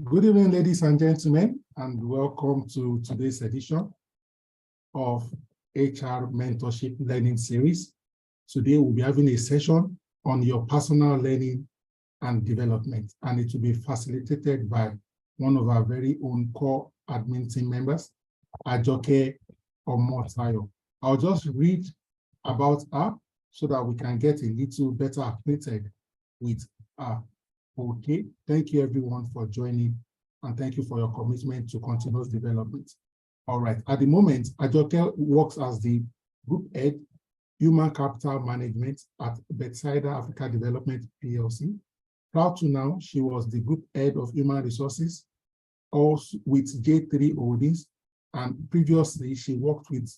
Good evening, ladies and gentlemen, and welcome to today's edition of HR Mentorship Learning Series. Today, we'll be having a session on your personal learning and development, and it will be facilitated by one of our very own core admin team members, Ajoke Omotayo. I'll just read about her so that we can get a little better acquainted with her. Okay, thank you everyone for joining, and thank you for your commitment to continuous development. All right, at the moment, Ajoke works as the Group Head, Human Capital Management at Bethsaida Africa Development PLC. Prior to now, she was the Group Head of Human Resources, also with J3 Holdings, and previously she worked with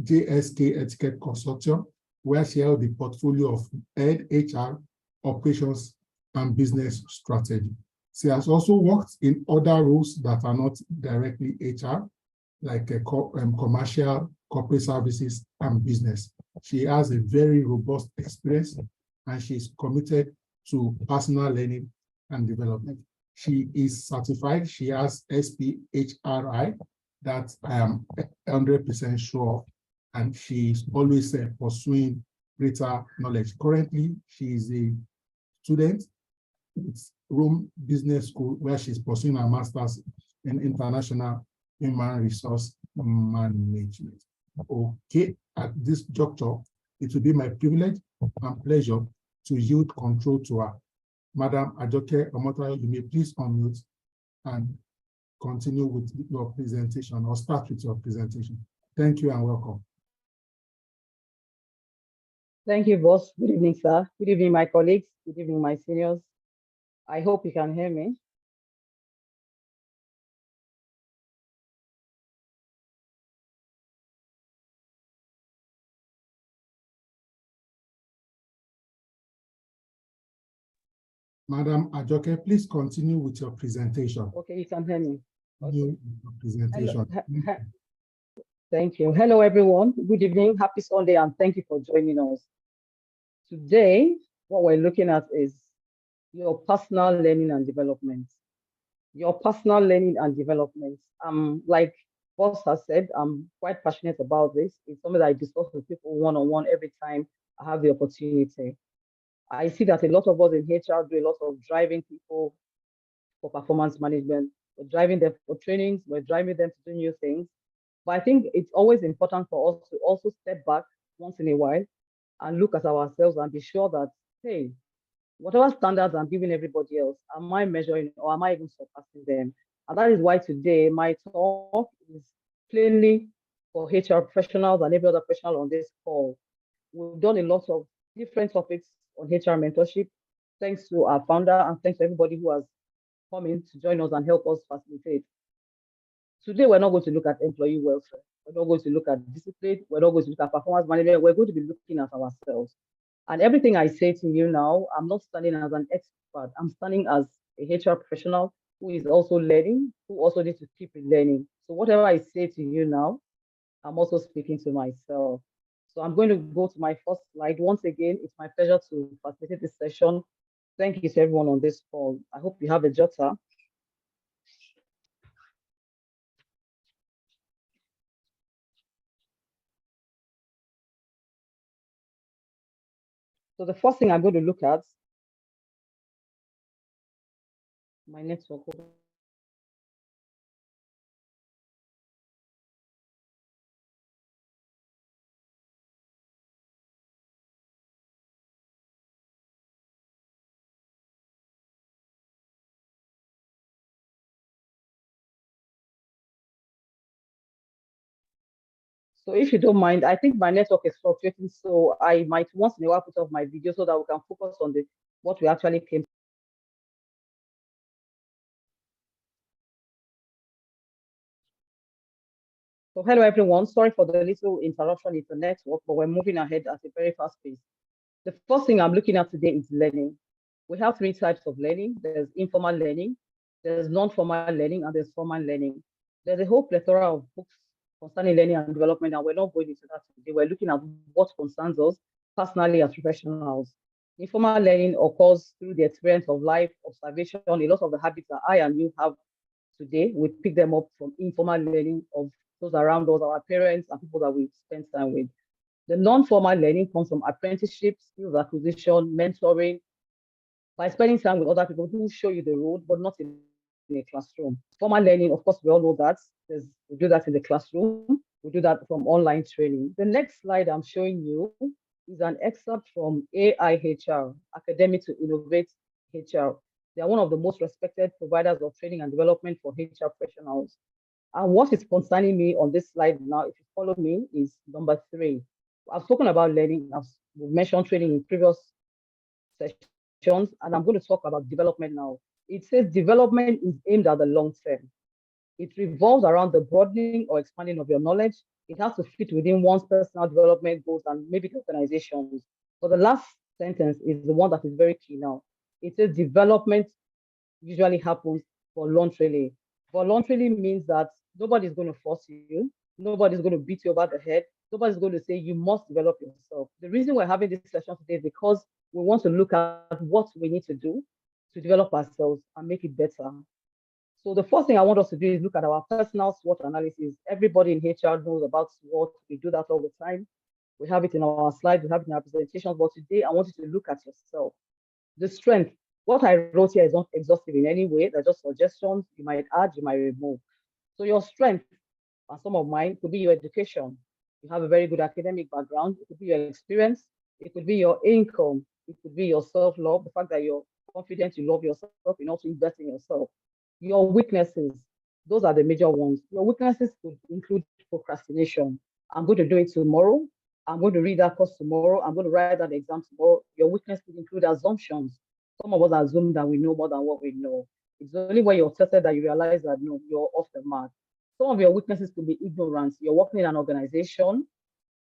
JSK Etiquette Consortium, where she held the portfolio of Head HR, Operations, and Business Strategy. She has also worked in other roles that are not directly HR, like commercial, corporate services, and business. She has a very robust experience, and she is committed to personal learning and development. She is certified. She has SPHRI that I am 100% sure of, and she is always pursuing greater knowledge. Currently, she is a student at Rome Business School, where she's pursuing her master's in international human resource management. Okay, at this juncture, it will be my privilege and pleasure to yield control to her. Madam Ajoke Omotayo, you may please unmute and continue with your presentation, or start with your presentation. Thank you and welcome. Thank you, boss. Good evening, sir. Good evening, my colleagues. Good evening, my seniors. I hope you can hear me. Madam Ajoke, please continue with your presentation. Okay, you can hear me. Okay. Presentation. Thank you. Hello, everyone. Good evening. Happy Sunday, and thank you for joining us. Today, what we're looking at is your personal learning and development. Your personal learning and development. Like boss has said, I'm quite passionate about this. It's something that I discuss with people one-on-one every time I have the opportunity. I see that a lot of us in HR do a lot of driving people for performance management. We're driving them for trainings. We're driving them to do new things. But I think it's always important for us to also step back once in a while and look at ourselves and be sure that, hey, whatever standards I'm giving everybody else, am I measuring or am I even surpassing them? And that is why today my talk is plainly for HR professionals and every other professional on this call. We've done a lot of different topics on HR mentorship, thanks to our founder and thanks to everybody who has come in to join us and help us facilitate. Today, we're not going to look at employee welfare. We're not going to look at discipline. We're not going to look at performance management. We're going to be looking at ourselves. And everything I say to you now, I'm not standing as an expert. I'm standing as a HR professional who is also learning, who also needs to keep learning. So whatever I say to you now, I'm also speaking to myself. So I'm going to go to my first slide. Once again, it's my pleasure to facilitate this session. Thank you to everyone on this call. I hope you have a jotter. So the first thing I'm going to look at, my network. So if you don't mind, I think my network is fluctuating, so I might once in a while put off my video so that we can focus on what we actually came. So hello everyone, sorry for the little interruption in the network, but we're moving ahead at a very fast pace. The first thing I'm looking at today is learning. We have three types of learning. There's informal learning, there's non-formal learning, and there's formal learning. There's a whole plethora of books concerning learning and development, and we're not going into that today. We're looking at what concerns us personally as professionals. Informal learning occurs through the experience of life, observation. A lot of the habits that I and you have today, we pick them up from informal learning of those around us, our parents and people that we spend time with. The non-formal learning comes from apprenticeships, skills acquisition, mentoring, by spending time with other people who show you the road, but not in a classroom. Formal learning, of course, we all know that. We do that in the classroom. We do that from online training. The next slide I'm showing you is an excerpt from AIHR, Academy to Innovate HR. They are one of the most respected providers of training and development for HR professionals. And what is concerning me on this slide now, if you follow me, is number 3. I've spoken about learning. I've mentioned training in previous sessions, and I'm going to talk about development now. It says development is aimed at the long term. It revolves around the broadening or expanding of your knowledge. It has to fit within one's personal development goals and maybe the organizations. But the last sentence is the one that is very key now. It says development usually happens voluntarily. Voluntarily means that nobody's going to force you. Nobody's going to beat you over the head. Nobody's going to say you must develop yourself. The reason we're having this session today is because we want to look at what we need to do to develop ourselves and make it better. So the first thing I want us to do is look at our personal SWOT analysis. Everybody in HR knows about SWOT. We do that all the time. We have it in our slides, we have it in our presentations, but today I want you to look at yourself. The strength. What I wrote here is not exhaustive in any way. They're just suggestions. You might add, you might remove. So your strength, and some of mine, could be your education. You have a very good academic background. It could be your experience. It could be your income. It could be your self-love, the fact that you're confident, you love yourself, and also invest in yourself. Your weaknesses, those are the major ones. Your weaknesses could include procrastination. I'm going to do it tomorrow. I'm going to read that course tomorrow. I'm going to write that exam tomorrow. Your weakness could include assumptions. Some of us assume that we know more than what we know. It's only when you're tested that you realize that no, you're off the mark. Some of your weaknesses could be ignorance. You're working in an organization,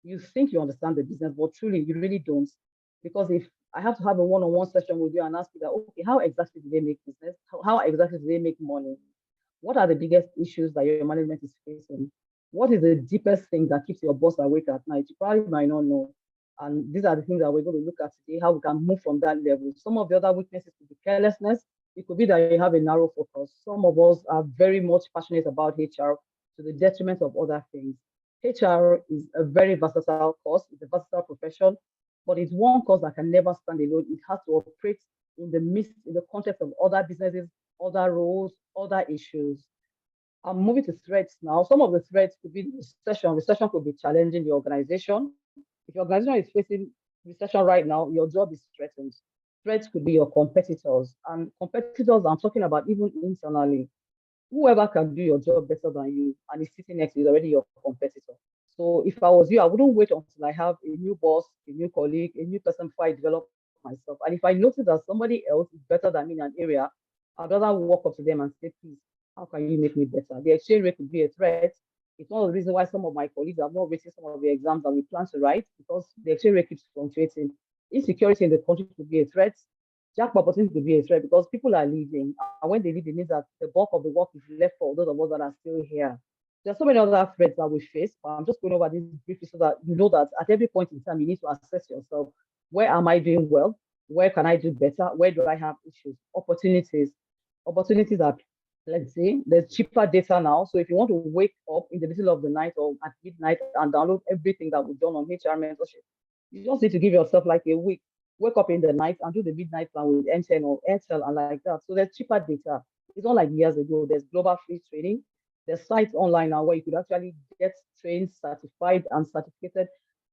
you think you understand the business, but truly you really don't. Because if I have to have a one-on-one session with you and ask you that, okay, how exactly do they make business? How exactly do they make money? What are the biggest issues that your management is facing? What is the deepest thing that keeps your boss awake at night? You probably might not know. And these are the things that we're going to look at today, how we can move from that level. Some of the other weaknesses could be carelessness. It could be that you have a narrow focus. Some of us are very much passionate about HR to the detriment of other things. HR is a very versatile course. It's a versatile profession, but it's one course that can never stand alone. It has to operate in the context of other businesses, other roles, other issues. I'm moving to threats now. Some of the threats could be recession. Recession could be challenging the organization. If your organization is facing recession right now, your job is threatened. Threats could be your competitors. And competitors, I'm talking about even internally. Whoever can do your job better than you and is sitting next to you is already your competitor. So if I was you, I wouldn't wait until I have a new boss, a new colleague, a new person before I develop myself. And if I notice that somebody else is better than me in an area, I'd rather walk up to them and say, please, how can you make me better? The exchange rate could be a threat. It's one of the reasons why some of my colleagues have not written some of the exams that we plan to write because the exchange rate keeps fluctuating. Insecurity in the country could be a threat. Job opportunity could be a threat because people are leaving. And when they leave, it means that the bulk of the work is left for those of us that are still here. There's so many other threats that we face, but I'm just going over this briefly so that you know that at every point in time, you need to assess yourself. Where am I doing well? Where can I do better? Where do I have issues? Opportunities. Opportunities are plenty. There's cheaper data now. So if you want to wake up in the middle of the night or at midnight and download everything that we've done on HR mentorship, you just need to give yourself like a week. Wake up in the night and do the midnight plan with MTN or Airtel and like that. So there's cheaper data. It's not like years ago. There's global free training. There's sites online now where you could actually get trained, certified, and certificated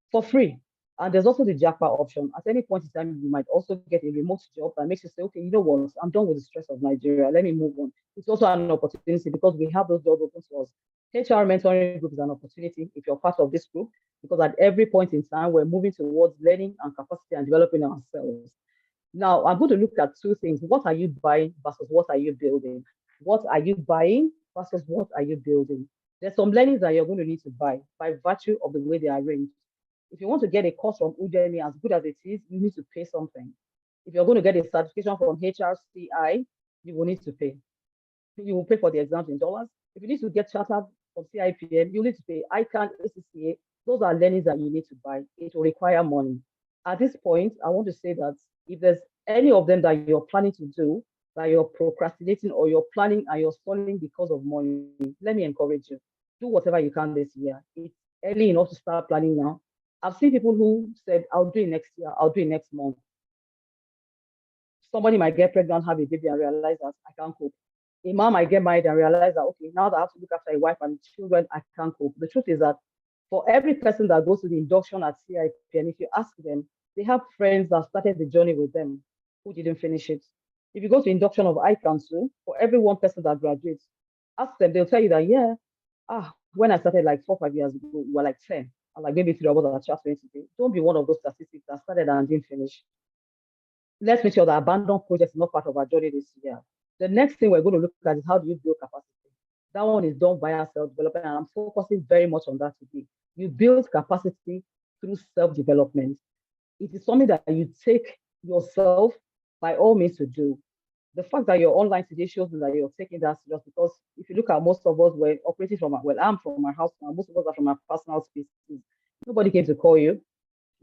for free. And there's also the jackpot option. At any point in time, you might also get a remote job that makes you say, okay, you know what, I'm done with the stress of Nigeria. Let me move on. It's also an opportunity because we have those jobs open to us. HR mentoring group is an opportunity if you're part of this group, because at every point in time, we're moving towards learning and capacity and developing ourselves. Now, I'm going to look at two things. What are you buying versus what are you building? What are you buying versus what are you building? There's some learnings that you're going to need to buy by virtue of the way they are arranged. If you want to get a course from Udemy, as good as it is, you need to pay something. If you're going to get a certification from HRCI, you will need to pay. You will pay for the exams in dollars. If you need to get chartered from CIPM, you need to pay. ICANN, ACCA, those are learnings that you need to buy. It will require money. At this point, I want to say that If there's any of them that you're planning to do, that you're procrastinating or you're planning and you're stalling because of money, let me encourage you. Do whatever you can this year. It's early enough to start planning now. I've seen people who said, I'll do it next year, I'll do it next month. Somebody might get pregnant, have a baby, and realize that I can't cope. A man might get married and realize that, okay, now that I have to look after a wife and children, I can't cope. The truth is that for every person that goes to the induction at CIP, and if you ask them, they have friends that started the journey with them who didn't finish it. If you go to induction of ICANSU, for every one person that graduates, ask them, they'll tell you that, yeah, when I started like 4 or 5 years ago, we were like 10. And like maybe 3 of us are just today. Don't be one of those statistics that started and didn't finish. Let's make sure that abandoned projects is not part of our journey this year. The next thing we're going to look at is how do you build capacity? That one is done via self-development, and I'm focusing very much on that today. You build capacity through self-development. It is something that you take yourself by all means to do. The fact that you're online today shows me that you're taking that serious, because if you look at most of us, we're operating from, well, I'm from my house now, most of us are from our personal spaces. Nobody came to call you.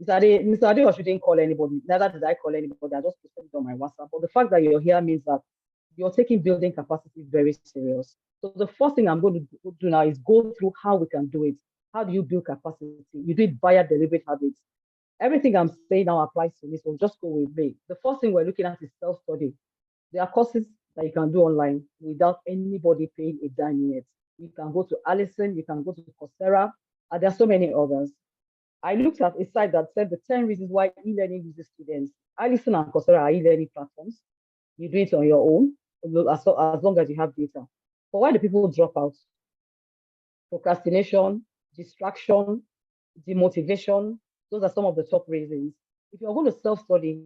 Mr. Adeosh didn't call anybody, neither did I call anybody. I just posted it on my WhatsApp. But the fact that you're here means that you're taking building capacity very serious. So the first thing I'm going to do now is go through how we can do it. How do you build capacity? You do it via deliberate habits. Everything I'm saying now applies to me, so just go with me. The first thing we're looking at is self-study. There are courses that you can do online without anybody paying a dime yet. You can go to Allison, you can go to Coursera, and there are so many others. I looked at a site that said the 10 reasons why e-learning uses students. Allison and Coursera are e-learning platforms. You do it on your own, as long as you have data. But why do people drop out? Procrastination, distraction, demotivation. Those are some of the top reasons. If you're going to self-study,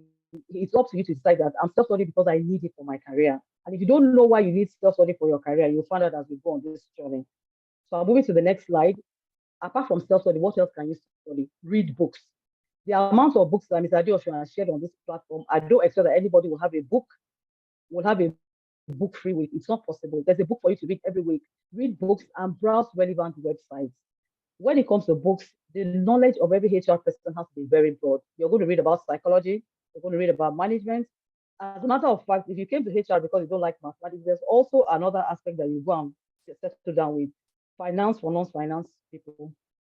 it's up to you to decide that I'm self-studying because I need it for my career. And if you don't know why you need self-study for your career, you'll find out as we go on this journey. So I'm moving to the next slide. Apart from self-study, what else can you study? Read books. The amount of books that Mr. Adeosh has shared on this platform, I don't expect that anybody will have a book free week. It's not possible. There's a book for you to read every week. Read books and browse relevant websites. When it comes to books, the knowledge of every HR person has to be very broad. You're going to read about psychology, you're going to read about management. As a matter of fact, if you came to HR because you don't like mathematics, there's also another aspect that you want to settle down with: finance for non-finance people.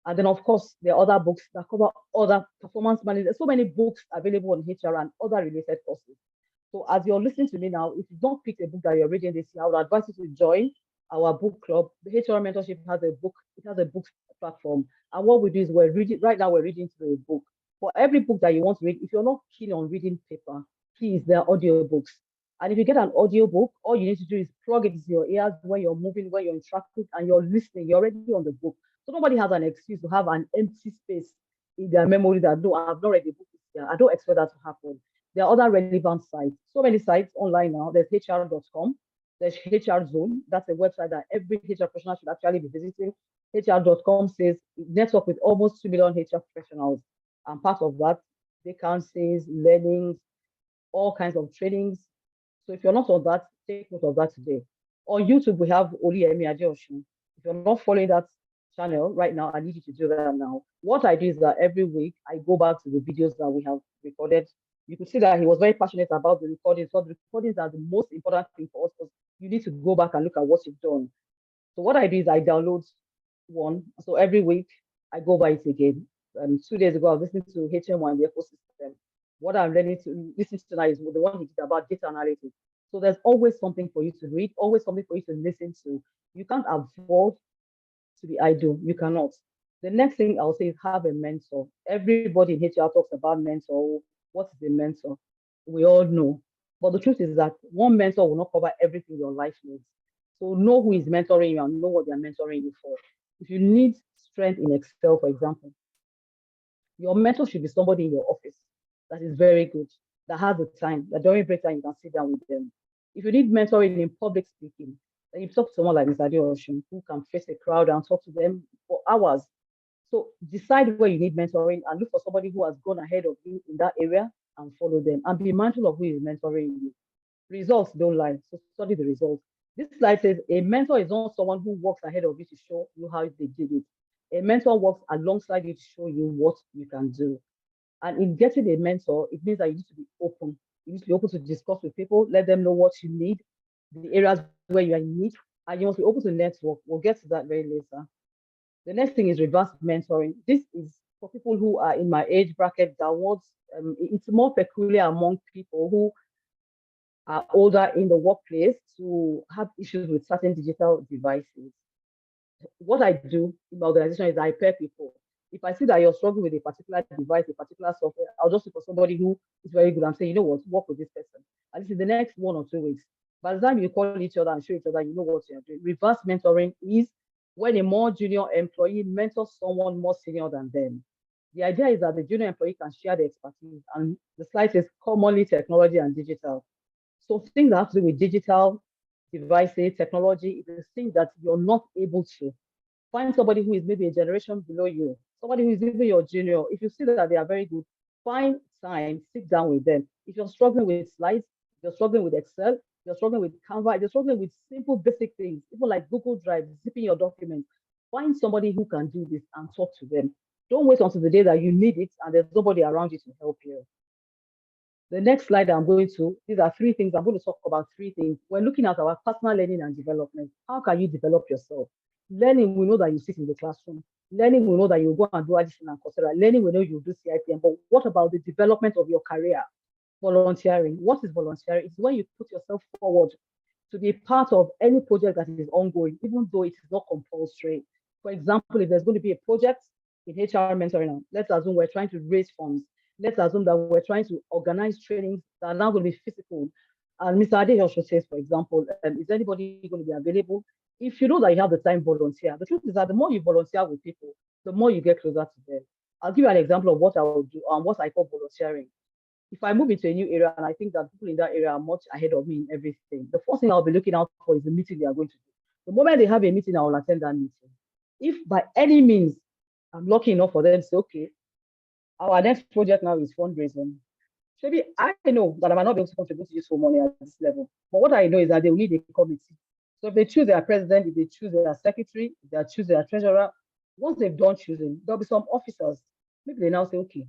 And then, of course, there are other books that cover other performance management. There's so many books available on HR and other related courses. So as you're listening to me now, if you don't pick a book that you're reading this year, I would advise you to join our book club. The HR mentorship has a book. It has a book platform. And what we do is we're reading, right now we're reading through a book. For every book that you want to read, if you're not keen on reading paper, please, there are audiobooks. And if you get an audiobook, all you need to do is plug it into your ears when you're moving, when you're in traffic, and you're listening. You're already on the book. So nobody has an excuse to have an empty space in their memory that, no, I've not read the book this year. I don't expect that to happen. There are other relevant sites. So many sites online now. There's hr.com. There's HR Zone. That's a website that every HR professional should actually be visiting. HR.com says network with almost 2 million HR professionals. And part of that, vacancies, learnings, all kinds of trainings. So if you're not on that, take note of that today. On YouTube, we have Oluyemi Adeosun. If you're not following that channel right now, I need you to do that now. What I do is that every week I go back to the videos that we have recorded. You could see that he was very passionate about the recordings. So the recordings are the most important thing for us, because you need to go back and look at what you've done. So what I do is I download one. So every week I go by it again. 2 days ago, I was listening to HM1, the ecosystem. What I'm learning to listen to now is the one he did about data analytics. So there's always something for you to read, always something for you to listen to. You can't afford to be idle. You cannot. The next thing I'll say is have a mentor. Everybody in HR talks about mentor. What is a mentor? We all know. But the truth is that one mentor will not cover everything your life needs. So know who is mentoring you and know what they're mentoring you for. If you need strength in Excel, for example, your mentor should be somebody in your office that is very good, that has the time, that during break time you can sit down with them. If you need mentoring in public speaking, then you talk to someone like Mr. Adeosun, who can face a crowd and talk to them for hours. So decide where you need mentoring and look for somebody who has gone ahead of you in that area and follow them. And be mindful of who is mentoring you. Results don't lie, so study the results. This slide says a mentor is not someone who walks ahead of you to show you how they did it. A mentor works alongside you to show you what you can do. And in getting a mentor, it means that you need to be open. You need to be open to discuss with people, let them know what you need, the areas where you are in need, and you must be open to network. We'll get to that very later. The next thing is reverse mentoring. This is for people who are in my age bracket downwards. It's more peculiar among people who are older in the workplace to have issues with certain digital devices. What I do in my organization is I pair people. If I see that you're struggling with a particular device, a particular software, I'll just look for somebody who is very good and say, you know what, work with this person. And this is the next 1 or 2 weeks. By the time you call each other and show each other, you know what you're doing. Reverse mentoring is when a more junior employee mentors someone more senior than them. The idea is that the junior employee can share the expertise, and the slide says commonly technology and digital. So things that have to do with digital devices, technology, if you think that you're not able to, find somebody who is maybe a generation below you, somebody who is even your junior. If you see that they are very good, find time, sit down with them. If you're struggling with slides, if you're struggling with Excel, if you're struggling with Canva, if you're struggling with simple basic things, even like Google Drive, zipping your documents, find somebody who can do this and talk to them. Don't wait until the day that you need it and there's nobody around you to help you. The next slide I'm going to, these are 3 things. I'm going to talk about 3 things. We're looking at our personal learning and development. How can you develop yourself? Learning, we know that you sit in the classroom. Learning, we know that you go and do addition and Coursera. Learning, we know you do CIPM. But what about the development of your career? Volunteering. What is volunteering? It's when you put yourself forward to be part of any project that is ongoing, even though it is not compulsory. For example, if there's going to be a project in HR mentoring, let's assume we're trying to raise funds. Let's assume that we're trying to organize trainings that are now going to be physical. And Mr. Adeyoshi says, for example, is anybody going to be available? If you know that you have the time, volunteer. The truth is that the more you volunteer with people, the more you get closer to them. I'll give you an example of what I will do and what I call volunteering. If I move into a new area and I think that people in that area are much ahead of me in everything, the first thing I'll be looking out for is the meeting they are going to do. The moment they have a meeting, I will attend that meeting. If by any means I'm lucky enough for them to say, okay, our next project now is fundraising. Maybe I know that I might not be able to contribute to useful money at this level. But what I know is that they will need a committee. So if they choose their president, if they choose their secretary, if they choose their treasurer, once they've done choosing, there'll be some officers. Maybe they now say, okay,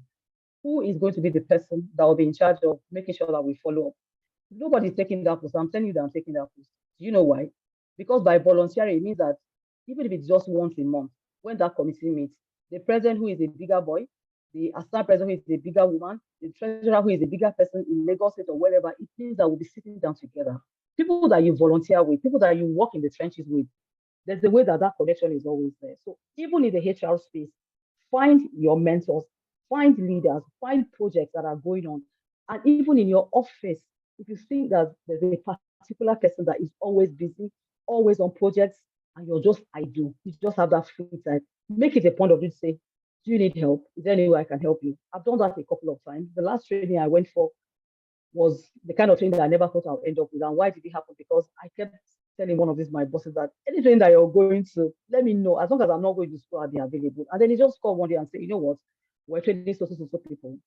who is going to be the person that will be in charge of making sure that we follow up? Nobody's taking that post. I'm telling you that I'm taking that post. Do you know why? Because by volunteering, it means that even if it's just once a month, when that committee meets, the president who is a bigger boy, the assistant president who is a bigger woman, the treasurer who is a bigger person in Lagos State or wherever, it means that we'll be sitting down together. People that you volunteer with, people that you work in the trenches with, there's a way that that connection is always there. So even in the HR space, find your mentors, find leaders, find projects that are going on. And even in your office, if you think that there's a particular person that is always busy, always on projects, and you're just idle, you just have that free time, make it a point of you to say, do you need help? Is there any way I can help you? I've done that a couple of times. The last training I went for was the kind of training that I never thought I would end up with. And why did it happen? Because I kept telling one of these my bosses that any training that you're going to, let me know. As long as I'm not going to school, I'll be available. And then he just called one day and said, you know what? We're training so people.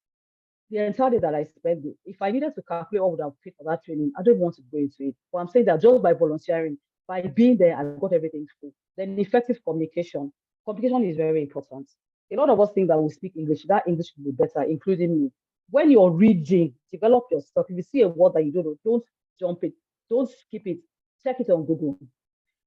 The entire day that I spent, if I needed to calculate what would have paid for that training, I don't want to go into it. But I'm saying that just by volunteering, by being there, I got everything free. Then effective communication. Communication is very important. A lot of us think that we speak English, that English will be better, including me. When you're reading, develop yourself. If you see a word that you don't know, don't jump it, don't skip it, check it on Google.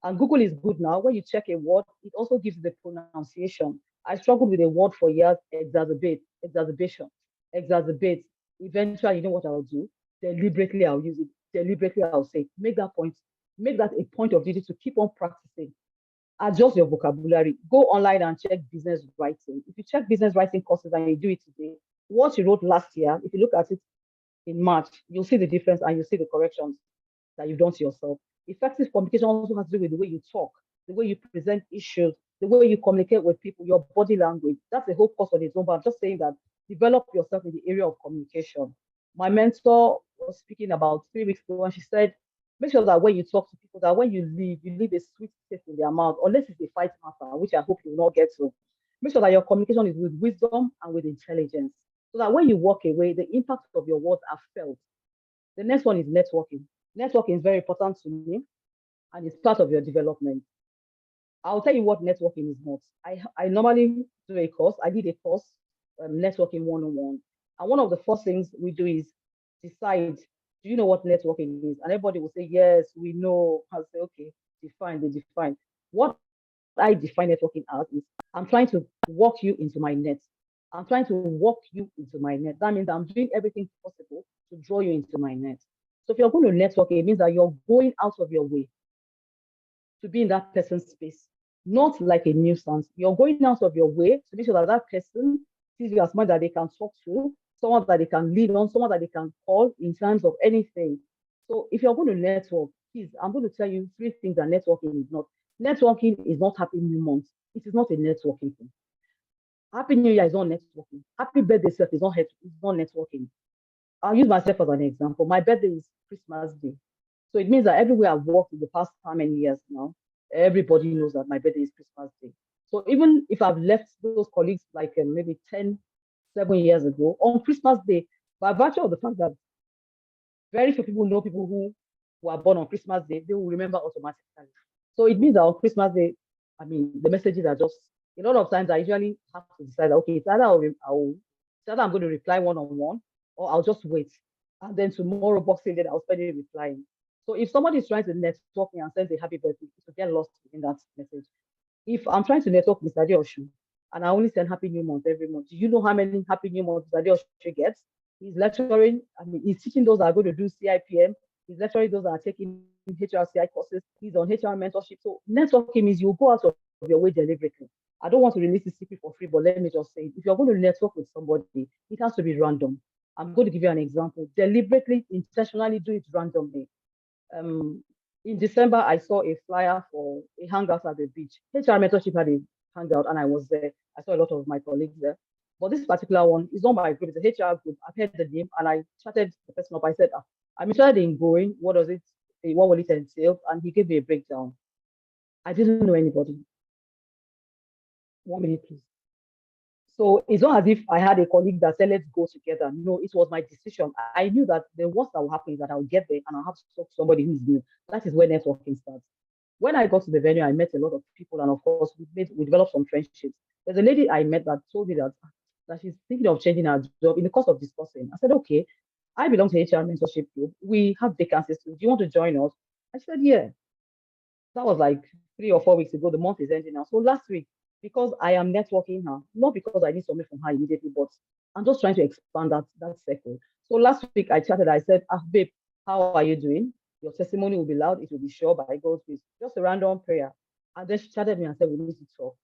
And Google is good now. When you check a word, it also gives the pronunciation. I struggled with a word for years, exacerbation, exacerbate. Eventually, you know what I'll do? Deliberately, I'll use it. Deliberately, I'll say, make that point, make that a point of duty to keep on practicing. Adjust your vocabulary. Go online and check business writing. If you check business writing courses and you do it today, what you wrote last year, if you look at it in March, you'll see the difference and you'll see the corrections that you've done to yourself. Effective communication also has to do with the way you talk, the way you present issues, the way you communicate with people, your body language. That's a whole course on its own, but I'm just saying that develop yourself in the area of communication. My mentor was speaking about 3 weeks ago, and she said, make sure that when you talk to people, that when you leave a sweet taste in their mouth, unless it's a fight matter, which I hope you will not get to. Make sure that your communication is with wisdom and with intelligence, so that when you walk away, the impact of your words are felt. The next one is networking. Networking is very important to me, and it's part of your development. I'll tell you what networking is not. I normally do a course. I did a course networking one-on-one. And one of the first things we do is decide, do you know what networking is? And everybody will say, yes, we know. I'll say, okay, define, they define. What I define networking as is I'm trying to walk you into my net. I'm trying to walk you into my net. That means I'm doing everything possible to draw you into my net. So if you're going to network, it means that you're going out of your way to be in that person's space, not like a nuisance. You're going out of your way to make sure that that person sees you as someone that they can talk to, someone that they can lean on, someone that they can call in terms of anything. So if you're going to network, please, I'm going to tell you three things that networking is not. Networking is not Happy New Month. It is not a networking thing. Happy New Year is not networking. Happy birthday self is not networking. I'll use myself as an example. My birthday is Christmas Day. So it means that everywhere I've worked in the past how many years now, everybody knows that my birthday is Christmas Day. So even if I've left those colleagues like maybe 10, 7 years ago, on Christmas Day, by virtue of the fact that very few people know people who were born on Christmas Day, they will remember automatically. So it means that on Christmas Day, I mean, the messages are just, a lot of times I usually have to decide, okay, it's either I'm going to reply one-on-one or I'll just wait. And then tomorrow, Boxing Day, I'll spend it replying. So if somebody is trying to network me and sends a happy birthday, it will get lost in that message. If I'm trying to network with Mr. Adeosun and I only send Happy New Month every month, do you know how many Happy New Month Mr. Adeosun gets? He's lecturing, I mean, he's teaching those that are going to do CIPM, he's lecturing those that are taking HRCI courses, he's on HR mentorship. So networking means you go out of your way deliberately. I don't want to release the secret for free, but let me just say, if you're going to network with somebody, it has to be random. I'm going to give you an example. Deliberately, intentionally do it randomly. In December, I saw a flyer for a hangout at the beach. HR mentorship had a hangout, and I was there. I saw a lot of my colleagues there. But this particular one is not my group, it's a HR group. I've heard the name and I chatted the person up. I said, I'm interested in going. What will it entail? And he gave me a breakdown. I didn't know anybody. 1 minute, please. So it's not as if I had a colleague that said, let's go together. No, it was my decision. I knew that the worst that will happen is that I'll get there and I'll have to talk to somebody who's new. That is where networking starts. When I got to the venue, I met a lot of people, and of course, we developed some friendships. There's a lady I met that told me that she's thinking of changing her job in the course of discussing. I said, okay, I belong to HR mentorship group. We have vacancies. Do you want to join us? I said, yeah. That was like 3 or 4 weeks ago. The month is ending now. So last week, because I am networking her, not because I need something from her immediately, but I'm just trying to expand that circle. So last week I chatted, I said, babe, how are you doing? Your testimony will be loud, it will be sure by God's grace. Just a random prayer. And then she chatted me and said, we need to talk.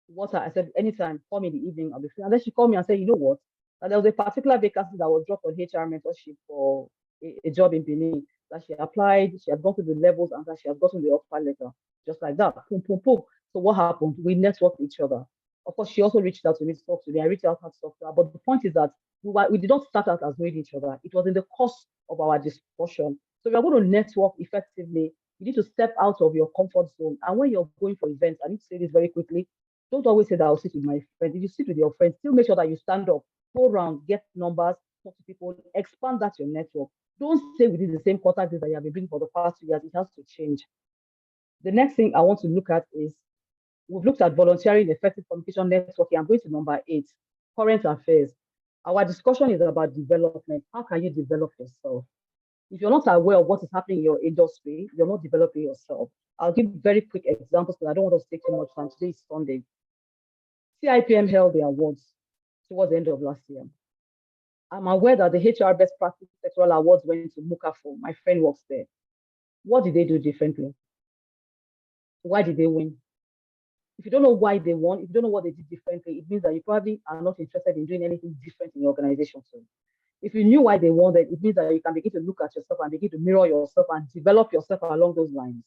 What I said, anytime, call me in the evening, I'll be free. And then she called me and said, you know what? That there was a particular vacancy that was dropped on HR mentorship for a job in Benin, that she applied, she had gone through the levels, and that she had gotten the offer letter. Just like that. Boom, boom, boom. So what happened? We networked each other. Of course, she also reached out to me to talk to me. I reached out to talk to her. But the point is that we did not start out as knowing each other. It was in the course of our discussion. So if you're going to network effectively, you need to step out of your comfort zone. And when you're going for events, I need to say this very quickly, don't always say that I'll sit with my friends. If you sit with your friends, still make sure that you stand up, go around, get numbers, talk to people, expand that your network. Don't stay within the same contact that you have been doing for the past 2 years. It has to change. The next thing I want to look at is, we've looked at volunteering, effective communication, networking. I'm going to number 8, current affairs. Our discussion is about development. How can you develop yourself? If you're not aware of what is happening in your industry, you're not developing yourself. I'll give very quick examples because I don't want to take too much time. Today is Sunday. CIPM held the awards towards the end of last year. I'm aware that the HR Best Practice Sectoral Awards went to Mukafo. My friend works there. What did they do differently? Why did they win? If you don't know why they won, if you don't know what they did differently, it means that you probably are not interested in doing anything different in your organization. So if you knew why they won, then it means that you can begin to look at yourself and begin to mirror yourself and develop yourself along those lines.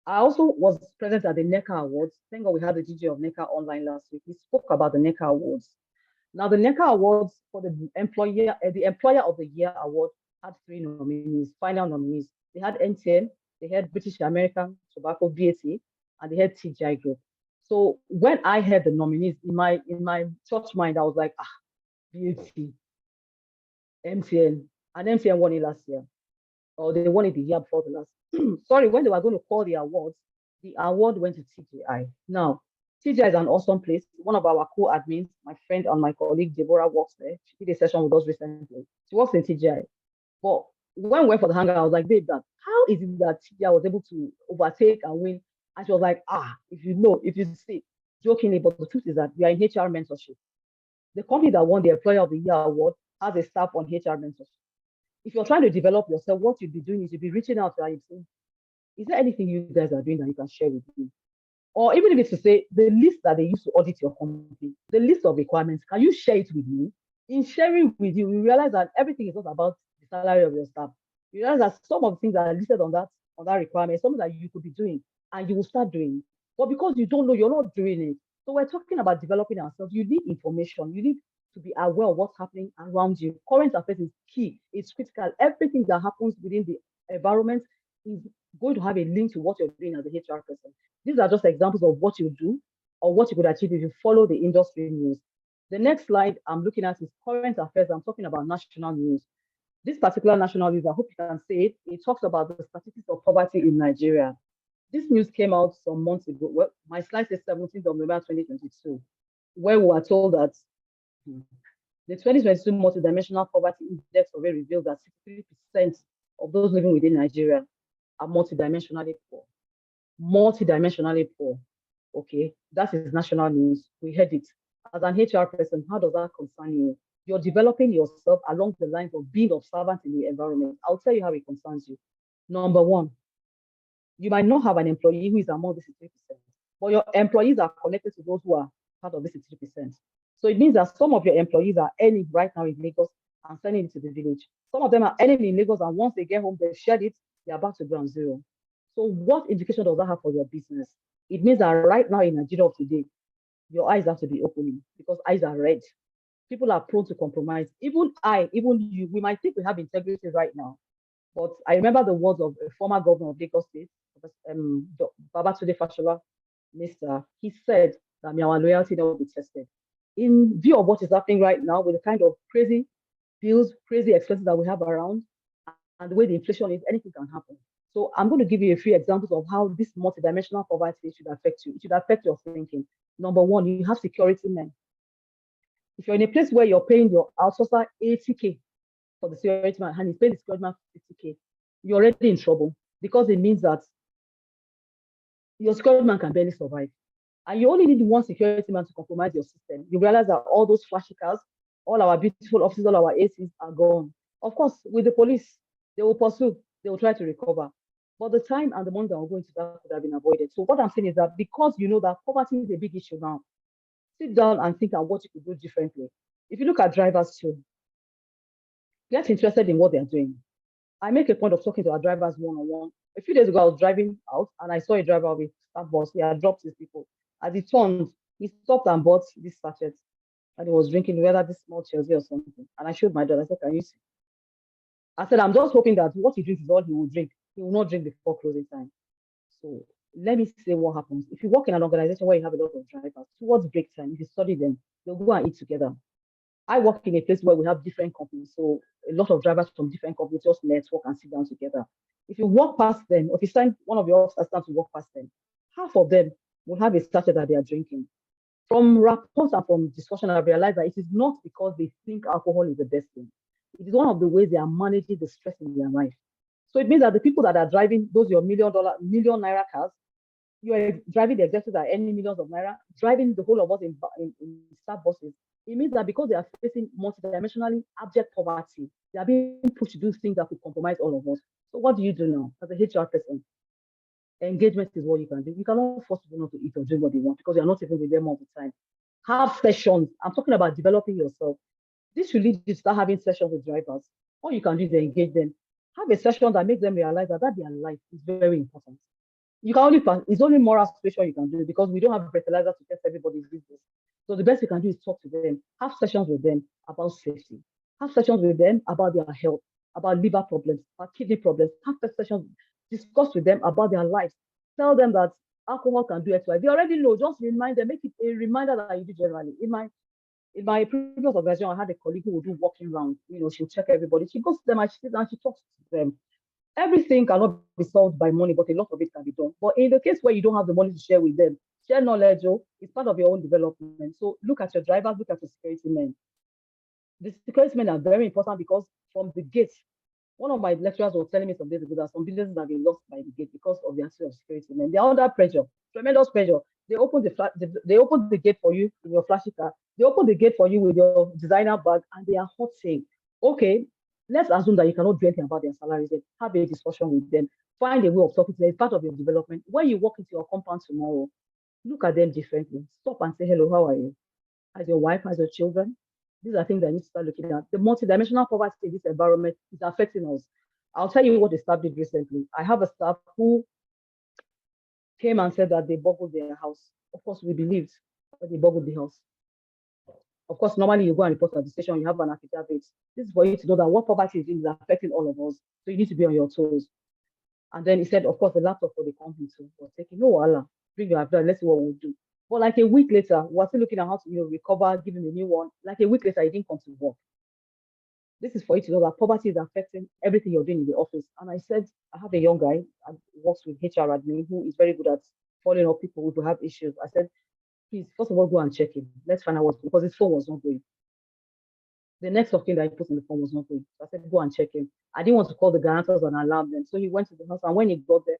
I also was present at the NECA Awards. Thank God we had the DJ of NECA online last week. We spoke about the NECA Awards. Now, the NECA Awards for the Employer of the Year Award had 3 nominees, final nominees. They had NTN, they had British American Tobacco, VAT, and they had TGI Group. So when I heard the nominees in my church mind, I was like, VAT, MTN, and MTN won it last year, or they won it the year before the last. Sorry, when they were going to call the awards, the award went to TGI. Now, TGI is an awesome place. One of our co-admins, my friend and my colleague Deborah, works there. She did a session with us recently. She works in TGI. But when we went for the hangout, I was like, babe, that how is it that TGI was able to overtake and win? And she was like, if you know, if you see, jokingly, but the truth is that we are in HR mentorship. The company that won the Employer of the Year award has a staff on HR mentorship. If you're trying to develop yourself, what you'll be doing is you'll be reaching out to and saying, is there anything you guys are doing that you can share with me? Or even if it's to say the list that they use to audit your company, the list of requirements, can you share it with me? In sharing with you, you realize that everything is not about the salary of your staff. You realize that some of the things that are listed on that requirement, something that you could be doing, and you will start doing. But because you don't know, you're not doing it. So we're talking about developing ourselves. You need information. You need to be aware of what's happening around you. Current affairs is key. It's critical. Everything that happens within the environment is going to have a link to what you're doing as a HR person. These are just examples of what you do or what you could achieve if you follow the industry news. The next slide I'm looking at is current affairs. I'm talking about national news. This particular national news, I hope you can see it. It talks about the statistics of poverty in Nigeria. This news came out some months ago. Well, my slide says 17th of November 2022, where we were told that the 2022 multidimensional poverty index survey revealed that 63% of those living within Nigeria are multidimensionally poor. Multidimensionally poor. Okay, that is national news. We heard it. As an HR person, how does that concern you? You're developing yourself along the lines of being observant in the environment. I'll tell you how it concerns you. Number one, you might not have an employee who is among the 63%, but your employees are connected to those who are part of the 63%. So it means that some of your employees are earning right now in Lagos and sending it to the village. Some of them are earning in Lagos, and once they get home, they've shared it, they are back to ground zero. So what implication does that have for your business? It means that right now in Nigeria of today, your eyes have to be opening because eyes are red. People are prone to compromise. Even you, we might think we have integrity right now. But I remember the words of a former governor of Lagos State, Babatunde Fashola, Mr. He said that our loyalty will be tested. In view of what is happening right now with the kind of crazy bills, crazy expenses that we have around, and the way the inflation is, anything can happen. So I'm going to give you a few examples of how this multidimensional poverty should affect you. It should affect your thinking. Number one, you have security men. If you're in a place where you're paying your outsourcer 80K for the security man and he's paying the security man 50K, you're already in trouble because it means that your security man can barely survive. And you only need one security man to compromise your system. You realize that all those flashy cars, all our beautiful offices, all our ACs are gone. Of course, with the police, they will pursue, they will try to recover. But the time and the money that we're going to that could have been avoided. So what I'm saying is that because you know that poverty is a big issue now, sit down and think about what you could do differently. If you look at drivers too, get interested in what they're doing. I make a point of talking to our drivers one-on-one. A few days ago, I was driving out and I saw a driver with staff bus. He had dropped his people. As he turned, he stopped and bought this sachet and he was drinking whether this small Chelsea or something. And I showed my daughter, I said, can you see? I said, I'm just hoping that what he drinks is all he will drink. He will not drink before closing time. So let me say what happens. If you work in an organization where you have a lot of drivers, towards break time, if you study them, they'll go and eat together. I work in a place where we have different companies. So a lot of drivers from different companies just network and sit down together. If you walk past them, or if you send one of your officers to walk past them, half of them will have a sachet that they are drinking. From reports and from discussion, I've realized that it is not because they think alcohol is the best thing. It is one of the ways they are managing the stress in their life. So it means that the people that are driving those your million naira cars, you are driving the executives that are earning millions of naira, driving the whole of us in staff buses. It means that because they are facing multidimensionally abject poverty, they are being pushed to do things that could compromise all of us. So what do you do now as a HR person? Engagement is what you can do. You cannot force people not to eat or drink what they want because you're not even with them all the time. Have sessions. I'm talking about developing yourself. This should lead you to start having sessions with drivers. All you can do is engage them. Have a session that makes them realize that their life is very important. You can only it's only moral situation you can do because we don't have breathalyzers to test everybody's business. So the best you can do is talk to them, have sessions with them about safety, have sessions with them about their health, about liver problems, about kidney problems, have sessions, discuss with them about their lives. Tell them that alcohol can do XY. They already know, just remind them, make it a reminder that you do generally. In my previous organization, I had a colleague who would do walking around, she'll check everybody. She goes to them and she talks to them. Everything cannot be solved by money, but a lot of it can be done. But in the case where you don't have the money to share with them, Share knowledge, oh, it's part of your own development. So look at your drivers, look at your security men. The security men are very important because from the gate, one of my lecturers was telling me some days ago that some businesses have been lost by the gate because of the absence of security men. They're under pressure, tremendous pressure. They open they open the gate for you in your flashy car. They open the gate for you with your designer bag, and they are hot saying, okay, let's assume that you cannot do anything about their salaries. Then have a discussion with them. Find a way of talking to them. It's part of your development. When you walk into your compound tomorrow, look at them differently. Stop and say, hello, how are you? As your wife, as your children. These are things that you need to start looking at. The multidimensional poverty in this environment is affecting us. I'll tell you what the staff did recently. I have a staff who came and said that they burgled their house. Of course, we believed that they burgled the house. Of course, normally you go and report at the station, you have an affidavit. This is for you to know that what poverty is doing is affecting all of us. So you need to be on your toes. And then he said, of course, the laptop for the company too was taking. No, Allah, bring your affidavit, let's see what we'll do. But like a week later, we're still looking at how to recover, give him a new one. Like a week later, he didn't come to work. This is for you to know that poverty is affecting everything you're doing in the office. And I said, I have a young guy who works with HR admin who is very good at following up people who have issues. I said, please, first of all, go and check him. Let's find out what's because his phone was not going. The next of kin that he put in the phone was not going. So I said, go and check him. I didn't want to call the guarantors and alarm them. So he went to the house, and when he got there,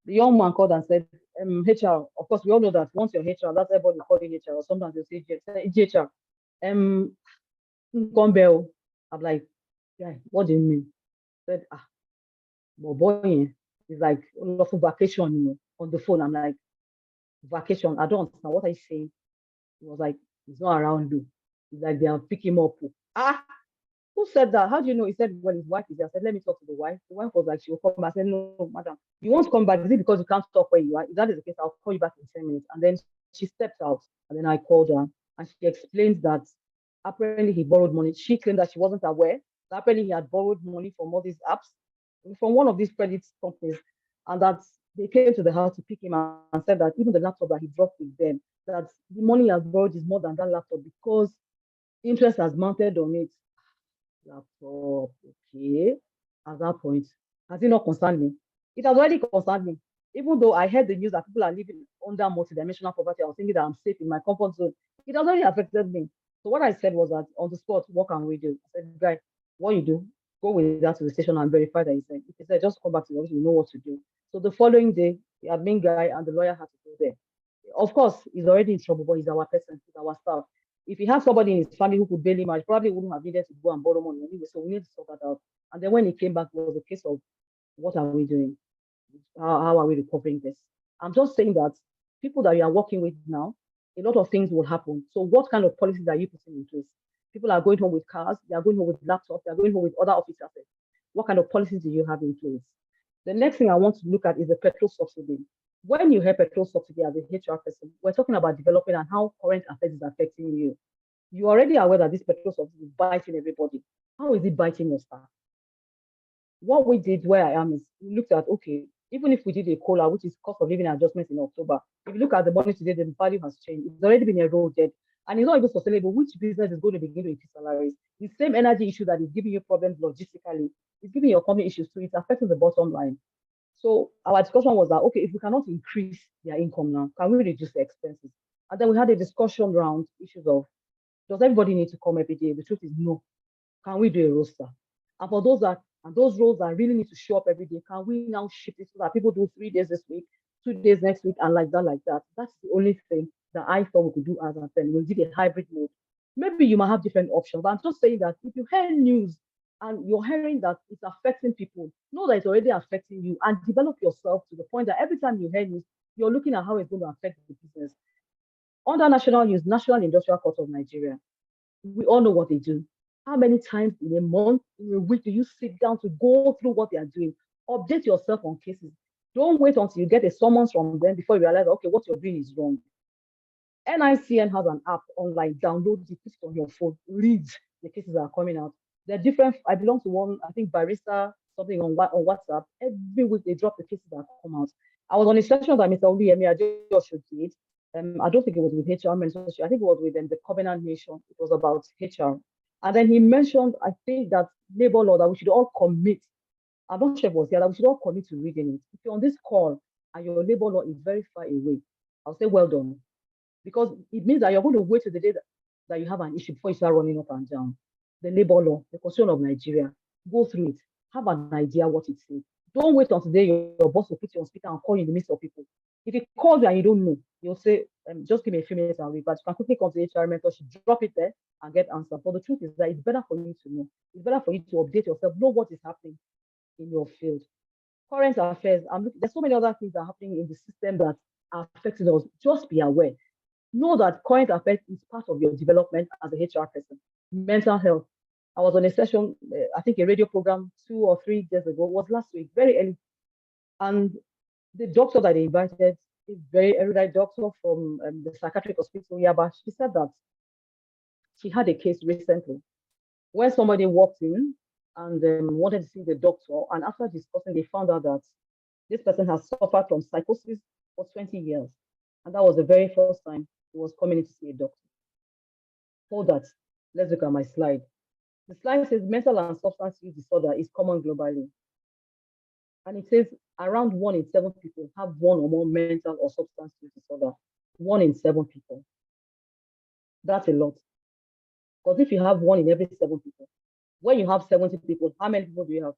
the young man called and said, HR, of course, we all know that once you're HR, that's everybody calling HR, or sometimes they'll say GHR. I'm like, yeah, what do you mean? I said, but boy, it's like for vacation, on the phone. I'm like, vacation, I don't understand. What are you saying? He was like, he's not around you. It's like they are picking him up. Who said that? How do you know? He said, well, his wife is there. I said, let me talk to the wife. The wife was like, she will come back. I said, no, madam, you want to come back? Is it because you can't stop where you are? If that is the case, I'll call you back in 10 minutes. And then she stepped out. And then I called her. And she explained that apparently he borrowed money. She claimed that she wasn't aware. That apparently he had borrowed money from all these apps, from one of these credit companies. And that they came to the house to pick him and said that even the laptop that he dropped with them, that the money he has borrowed is more than that laptop because interest has mounted on it. Laptop, okay. At that point, has it not concerned me? It has already concerned me. Even though I heard the news that people are living under multidimensional poverty, I was thinking that I'm safe in my comfort zone. It has already affected me. So what I said was that on the spot, what can we do? I said, guy, what you do, go with that to the station and verify that he's saying. If he said, just come back to the office, you know what to do. So the following day, the admin guy and the lawyer had to go there. Of course, he's already in trouble, but he's our person, he's our staff. If he had somebody in his family who could bail him out, he probably wouldn't have needed to go and borrow money anyway. So we need to sort that out. And then when he came back, it was a case of what are we doing? How are we recovering this? I'm just saying that people that you are working with now, a lot of things will happen. So what kind of policies are you putting in place? People are going home with cars, they are going home with laptops, they are going home with other office assets. What kind of policies do you have in place? The next thing I want to look at is the petrol subsidy. When you hear petrol subsidy as a HR person, we're talking about development and how current affairs is affecting you. You're already aware that this petrol subsidy is biting everybody. How is it biting your staff? What we did where I am is we looked at, okay, even if we did a COLA, which is cost of living adjustments in October, if you look at the money today, the value has changed. It's already been eroded and it's not even sustainable. Which business is going to begin to increase salaries? The same energy issue that is giving you problems logistically is giving your company issues too. It's affecting the bottom line. So our discussion was that, okay, if we cannot increase their income now, can we reduce the expenses? And then we had a discussion around issues of, does everybody need to come every day? The truth is no. Can we do a roster? And for those roles that really need to show up every day, can we now shift it so that people do 3 days this week, 2 days next week, and like that? That's the only thing that I thought we could do as a thing. We did a hybrid mode. Maybe you might have different options, but I'm just saying that if you hear news and you're hearing that it's affecting people, know that it's already affecting you and develop yourself to the point that every time you hear news, you're looking at how it's going to affect the business. Under national news, National Industrial Court of Nigeria, we all know what they do. How many times in a month, in a week, do you sit down to go through what they are doing? Update yourself on cases. Don't wait until you get a summons from them before you realize, okay, what you're doing is wrong. NICN has an app online. Download it, put it on your phone, read the cases that are coming out. They're different. I belong to one, I think Barista, something on WhatsApp. Every week they drop the cases that come out. I was on a session that Mr. Oluyemi Adeosun did. I don't think it was with HR, I think it was with the Covenant Nation. It was about HR. And then he mentioned, I think that labor law, that we should all commit. I'm not sure if it was here, that we should all commit to reading it. If you're on this call and your labor law is very far away, I'll say, well done. Because it means that you're going to wait till the day that you have an issue before you start running up and down. The labor law, the Constitution of Nigeria, go through it. Have an idea what it says. Don't wait until today your boss will put you on speaker and call you in the midst of people. If he calls you and you don't know, you'll say, just give me a few minutes and read. But you can quickly come to HR mentorship, drop it there and get answer. But the truth is that it's better for you to know. It's better for you to update yourself, know what is happening in your field. Current affairs, there's so many other things that are happening in the system that are affecting us. Just be aware. Know that current affairs is part of your development as a HR person. Mental health. I was on a session, I think a radio program 2 or 3 days ago, was last week, very early. And the doctor that they invited, a very erudite doctor from the psychiatric hospital, Yaba, she said that she had a case recently where somebody walked in and wanted to see the doctor. And after discussing, they found out that this person has suffered from psychosis for 20 years. And that was the very first time he was coming in to see a doctor. Hold that. Let's look at my slide. The slide says mental and substance use disorder is common globally. And it says around 1 in 7 people have one or more mental or substance use disorder. 1 in 7 people. That's a lot. Because if you have 1 in every 7 people, when you have 70 people, how many people do you have?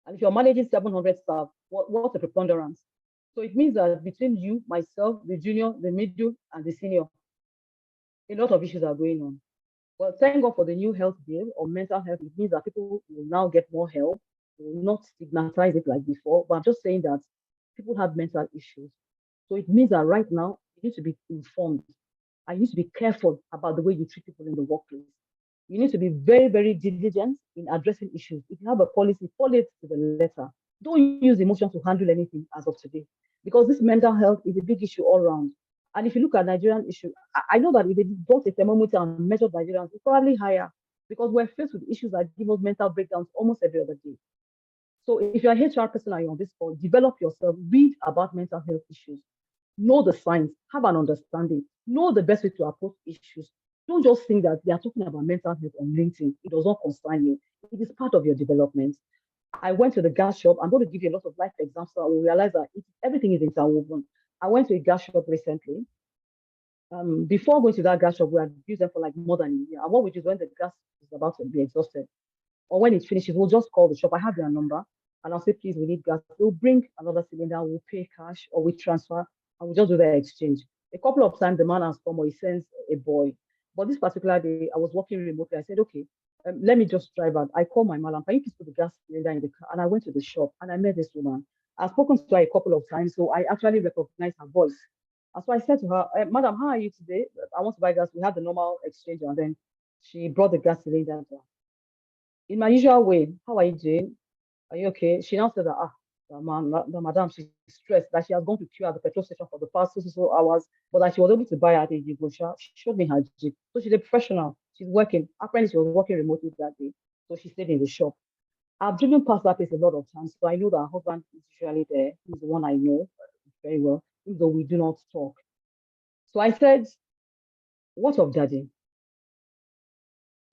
And if you're managing 700 staff, what's the preponderance? So it means that between you, myself, the junior, the middle, and the senior, a lot of issues are going on. Well, thank God for the new health bill on mental health. It means that people will now get more help. They will not stigmatize it like before. But I'm just saying that people have mental issues. So it means that right now, you need to be informed. And you need to be careful about the way you treat people in the workplace. You need to be very, very diligent in addressing issues. If you have a policy, follow it to the letter. Don't use emotion to handle anything as of today. Because this mental health is a big issue all around. And if you look at Nigerian issue, I know that if they brought a thermometer and measured Nigerians, it's probably higher because we're faced with issues that give us mental breakdowns almost every other day. So if you're an HR person and you're on this call, develop yourself, read about mental health issues, know the science, have an understanding, know the best way to approach issues. Don't just think that they are talking about mental health on LinkedIn. It does not concern you. It is part of your development. I went to the gas shop. I'm going to give you a lot of life examples so we'll realize that everything is interwoven. I went to a gas shop recently. Before going to that gas shop, we had used them for like more than a year. And what we do is when the gas is about to be exhausted, or when it finishes, we'll just call the shop. I have their number, and I'll say, please, we need gas. They'll bring another cylinder, we'll pay cash, or we transfer, and we just do the exchange. A couple of times, the man has come or he sends a boy. But this particular day, I was working remotely. I said, okay, let me just drive out. I called my madam, can you please put the gas cylinder in the car? And I went to the shop, and I met this woman. I've spoken to her a couple of times, so I actually recognized her voice. And so I said to her, madam, how are you today? I want to buy gas. We had the normal exchange, and then she brought the gas cylinder to her. In my usual way, how are you doing? Are you okay? She now said that, madam, she's stressed, that she has gone to queue at the petrol station for the past 2 hours, but that she was able to buy at a Jeep. She showed me her Jeep. So she's a professional. She's working. Apparently, she was working remotely that day. So she stayed in the shop. I've driven past that place a lot of times, so I know that her husband is usually there. He's the one I know very well, even though we do not talk. So I said, what of daddy?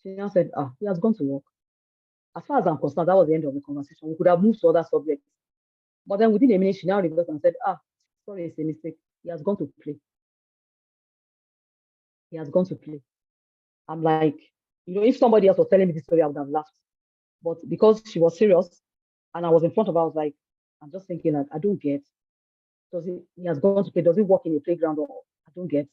She now said, he has gone to work. As far as I'm concerned, that was the end of the conversation. We could have moved to other subjects. But then within a minute, she now reversed and said, sorry, it's a mistake. He has gone to play. He has gone to play. I'm like, if somebody else was telling me this story, I would have laughed. But because she was serious and I was in front of her, I was like, I'm just thinking that I don't get. He has gone to play? Does he work in a playground? Or I don't get.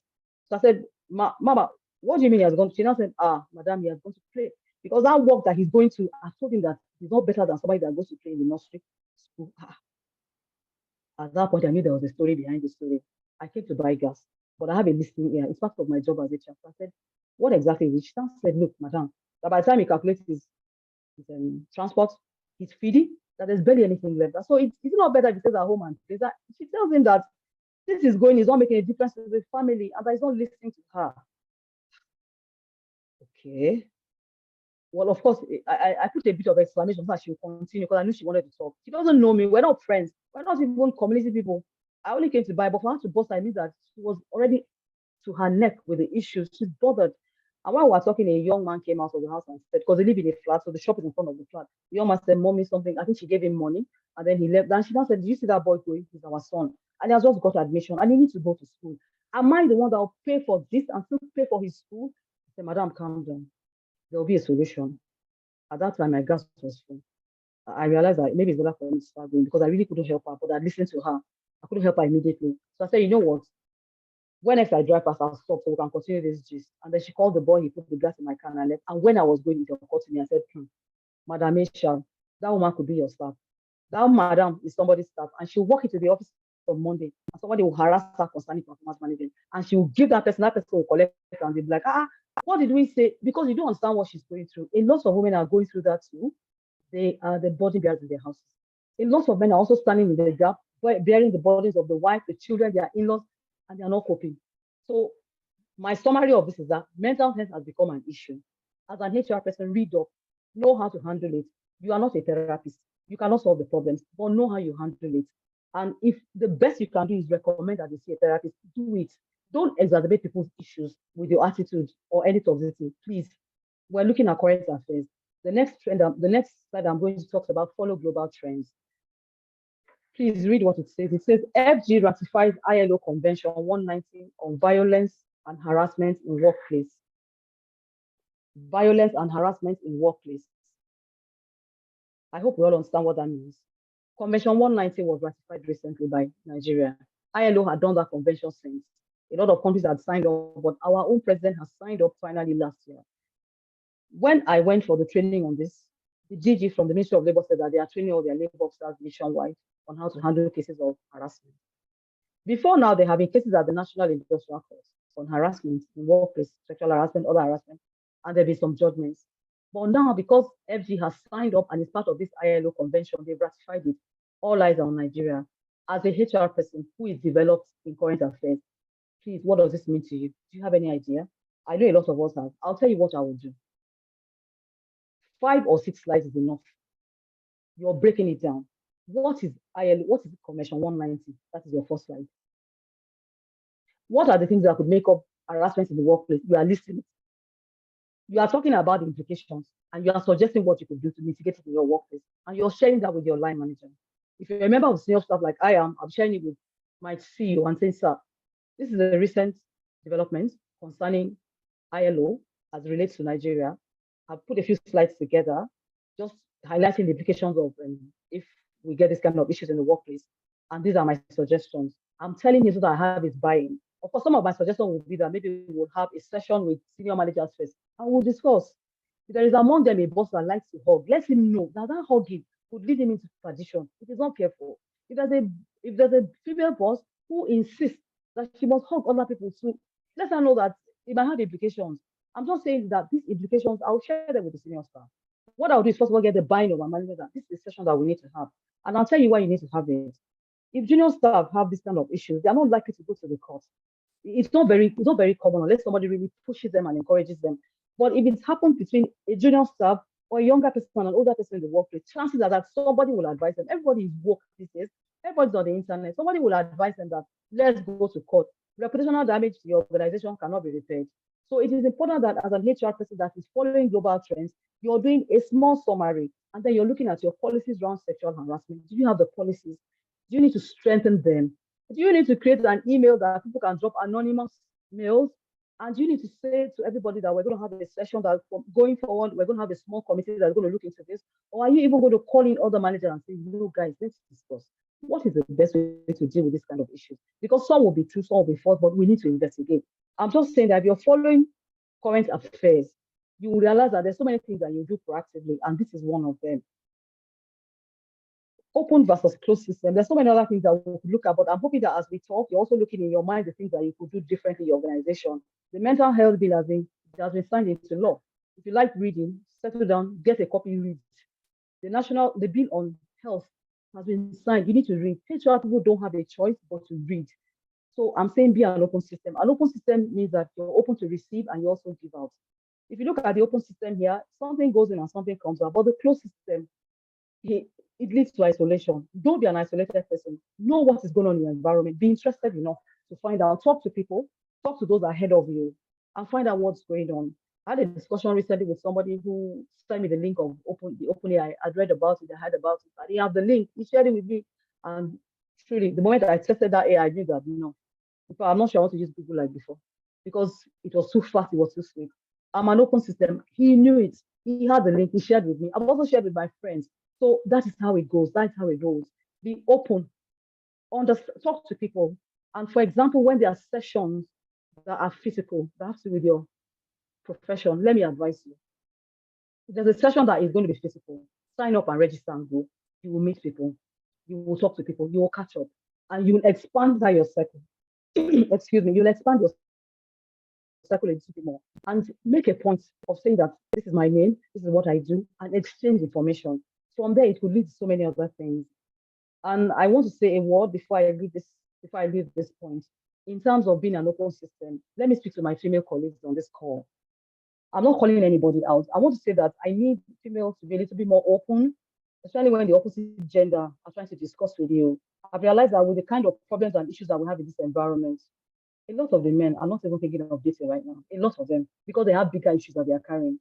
So I said, Mama, what do you mean he has gone? She now said, madam, he has gone to play. Because that work that he's going to, I told him that he's not better than somebody that goes to play in the nursery school. At that point, I knew there was a story behind the story. I came to buy gas, but I have a listening ear. It's part of my job as a chef. I said, what exactly is it? She said, look, madam, that by the time he calculates his transport, his feeding, that there's barely anything left. So it's not better if he stays at home and plays that. She tells him that this is not making a difference to the family and that he's not listening to her. Okay. Well, of course, I put a bit of exclamation so that she will continue because I knew she wanted to talk. She doesn't know me. We're not friends. We're not even community people. I only came to buy, but for her to bust, I knew that she was already to her neck with the issues. She's bothered. And while we were talking, a young man came out of the house and said, because they live in a flat, so the shop is in front of the flat. The young man said, Mommy, something. I think she gave him money. And then he left. Then she now said, did you see that boy going? He's our son. and he has just got admission and he needs to go to school. Am I the one that will pay for this and still pay for his school? I said, Madam, calm down. There will be a solution. At that time, my gas was full. I realized that maybe it's better for me to start going because I really couldn't help her, but I listened to her. I couldn't help her immediately. So I said, you know what? When next I drive past, I'll stop so we can continue this gist. And then she called the boy, he put the gas in my car and I left. And when I was going, he called to me and said, Madam Aisha, that woman could be your staff. That madam is somebody's staff. And she'll walk into the office on Monday and somebody will harass her concerning performance management. And she will give that person will collect and they'll be like, what did we say? Because you don't understand what she's going through. A lot of women are going through that too. They are the body bearers in their houses. A lot of men are also standing in the gap, bearing the burdens of the wife, the children, their in-laws, and they are not coping. So my summary of this is that mental health has become an issue. As an HR person, read up, know how to handle it. You are not a therapist. You cannot solve the problems, but know how you handle it. And if the best you can do is recommend that they see a therapist, do it. Don't exacerbate people's issues with your attitude or any toxicity. Please, we're looking at current affairs. The next slide I'm going to talk about follow global trends. Please read what it says. It says FG ratifies ILO Convention 119 on violence and harassment in workplace. Violence and harassment in workplace. I hope we all understand what that means. Convention 119 was ratified recently by Nigeria. ILO had done that convention since. A lot of countries had signed up, but our own president has signed up finally last year. When I went for the training on this, the DG from the Ministry of Labour said that they are training all their labor officers nationwide on how to handle cases of harassment. Before now, there have been cases at the National Industrial Court on harassment in workplace, sexual harassment, other harassment, and there have been some judgments. But now, because FG has signed up and is part of this ILO convention, they've ratified it. All eyes are on Nigeria. As a HR person who is developed in current affairs, please, what does this mean to you? Do you have any idea? I know a lot of us have. I'll tell you what I will do. 5 or 6 slides is enough. You're breaking it down. What is ILO? What is Convention 190? That is your first slide. What are the things that could make up harassment in the workplace? You are listening. You are talking about the implications and you are suggesting what you could do to mitigate it in your workplace. And you're sharing that with your line manager. If you're a member of senior staff like I am, I'm sharing it with my CEO and saying, sir, this is a recent development concerning ILO as it relates to Nigeria. I've put a few slides together, just highlighting the implications of if we get this kind of issues in the workplace. And these are my suggestions. I'm telling you so that I have his buy-in. Of course, some of my suggestions will be that maybe we'll have a session with senior managers first, and we'll discuss. If there is among them a boss that likes to hug, let him know that hugging could lead him into perdition. It is not careful. If there's a female boss who insists that she must hug other people too, let her know that it might have implications. I'm just saying that these implications, I'll share them with the senior staff. What I'll do is first of all get the buy-in of my manager that this is a session that we need to have. And I'll tell you why you need to have it. If junior staff have this kind of issues, they're not likely to go to the court. It's not very common unless somebody really pushes them and encourages them. But if it happens between a junior staff or a younger person and an older person in the workplace, chances are that somebody will advise them. Everybody is woke these days. Everybody's on the internet. Somebody will advise them that let's go to court. Reputational damage to your organization cannot be repaired. So it is important that as an HR person that is following global trends, you're doing a small summary and then you're looking at your policies around sexual harassment. Do you have the policies? Do you need to strengthen them? Do you need to create an email that people can drop anonymous mails? And do you need to say to everybody that we're going to have a session that going forward, we're going to have a small committee that's going to look into this? Or are you even going to call in other managers and say, no, guys, let's discuss. What is the best way to deal with this kind of issues? Because some will be true, some will be false, but we need to investigate. I'm just saying that if you're following current affairs, you will realize that there's so many things that you do proactively, and this is one of them. Open versus closed system. There's so many other things that we could look at, but I'm hoping that as we talk, you're also looking in your mind the things that you could do differently in your organization. The mental health bill has been signed into law. If you like reading, settle down, get a copy, read. The bill on health has been signed. You need to read. HR people don't have a choice but to read. So I'm saying be an open system. An open system means that you're open to receive and you also give out. If you look at the open system here, something goes in and something comes out. But the closed system, it leads to isolation. Don't be an isolated person. Know what is going on in your environment. Be interested enough to find out. Talk to people. Talk to those ahead of you and find out what's going on. I had a discussion recently with somebody who sent me the link of the OpenAI. I'd read about it, I heard about it. I didn't have the link. He shared it with me. And Truly, the moment I tested that AI, I knew that no. In fact, I'm not sure I want to use Google like before because it was too fast, it was too sweet. I'm an open system. He knew it. He had the link, he shared with me. I've also shared with my friends. So that is how it goes. That's how it goes. Be open, talk to people. And for example, when there are sessions that are physical, that have to do with your profession, let me advise you. If there's a session that is going to be physical, sign up and register and go. You will meet people. You will talk to people. You will catch up. And you will expand that your circle. Excuse me. You'll expand your circle a little bit more and make a point of saying that this is my name, this is what I do, and exchange information. From there, it will lead to so many other things. And I want to say a word before I leave this point. In terms of being an open system, let me speak to my female colleagues on this call. I'm not calling anybody out. I want to say that I need females to be a little bit more open, especially when the opposite gender are trying to discuss with you. I've realized that with the kind of problems and issues that we have in this environment, a lot of the men are not even thinking of dating right now. A lot of them, because they have bigger issues that they are carrying.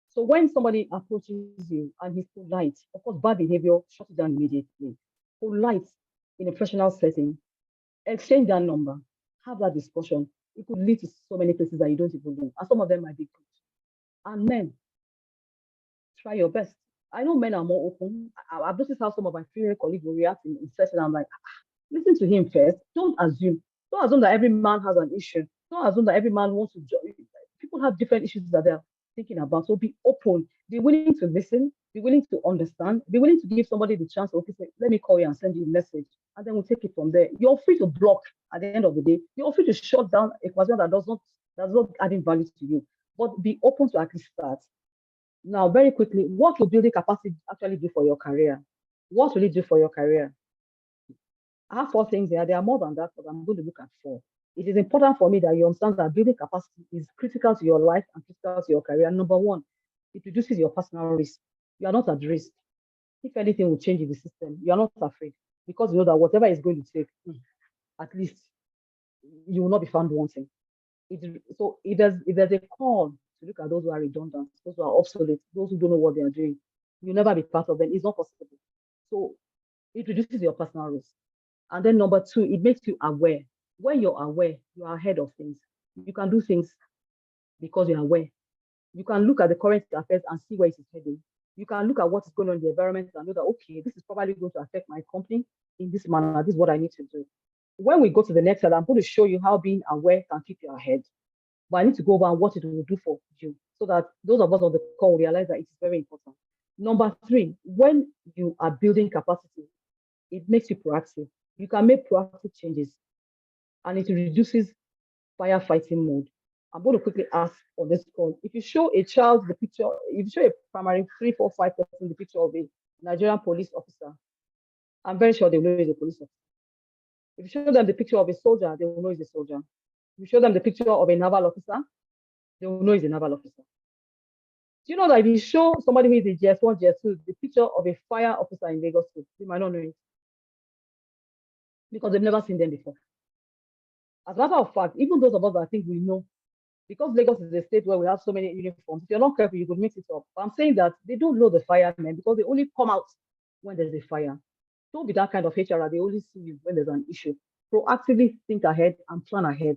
So when somebody approaches you and he's polite, of course, bad behavior, shut it down immediately. Polite in a professional setting, exchange that number, have that discussion. It could lead to so many places that you don't even know. And some of them might be good. And men, try your best. I know men are more open. I've noticed how some of my female colleagues will react in session. I'm like, listen to him first. Don't assume. Don't assume that every man has an issue. Don't assume that every man wants to join. People have different issues that they're thinking about. So be open. Be willing to listen. Be willing to understand. Be willing to give somebody the chance. Okay, say, let me call you and send you a message, and then we'll take it from there. You're free to block at the end of the day. You're free to shut down a question that does not adding value to you. But be open to actually start. Now, very quickly, what will building capacity actually do for your career? What will it do for your career? I have 4 things here. There are more than that, but I'm going to look at 4. It is important for me that you understand that building capacity is critical to your life and critical to your career. Number 1, it reduces your personal risk. You are not at risk. If anything will change in the system, you are not afraid because you know that whatever is going to take, at least you will not be found wanting. So if there's a call to look at those who are redundant, those who are obsolete, those who don't know what they are doing, you'll never be part of them. It's not possible. So it reduces your personal risk. And then number 2, it makes you aware. When you're aware, you are ahead of things. You can do things because you're aware. You can look at the current affairs and see where it is heading. You can look at what is going on in the environment and know that, okay, this is probably going to affect my company in this manner. This is what I need to do. When we go to the next slide, I'm going to show you how being aware can keep you ahead. But I need to go over what it will do for you so that those of us on the call will realize that it is very important. Number 3, when you are building capacity, it makes you proactive. You can make proactive changes and it reduces firefighting mode. I'm going to quickly ask on this call. If you show a child the picture, if you show a primary 3, 4, 5 person the picture of a Nigerian police officer, I'm very sure they will know he's a police officer. If you show them the picture of a soldier, they will know he's a soldier. If you show them the picture of a naval officer, they will know he's a naval officer. Do you know that if you show somebody who is a GS1, GS2, the picture of a fire officer in Lagos, they might not know it because they've never seen them before. As a matter of fact, even those of us that I think we know, because Lagos is a state where we have so many uniforms, if you're not careful, you could mix it up. But I'm saying that they don't know the firemen because they only come out when there's a fire. Don't be that kind of HR. They only see you when there's an issue. Proactively think ahead and plan ahead.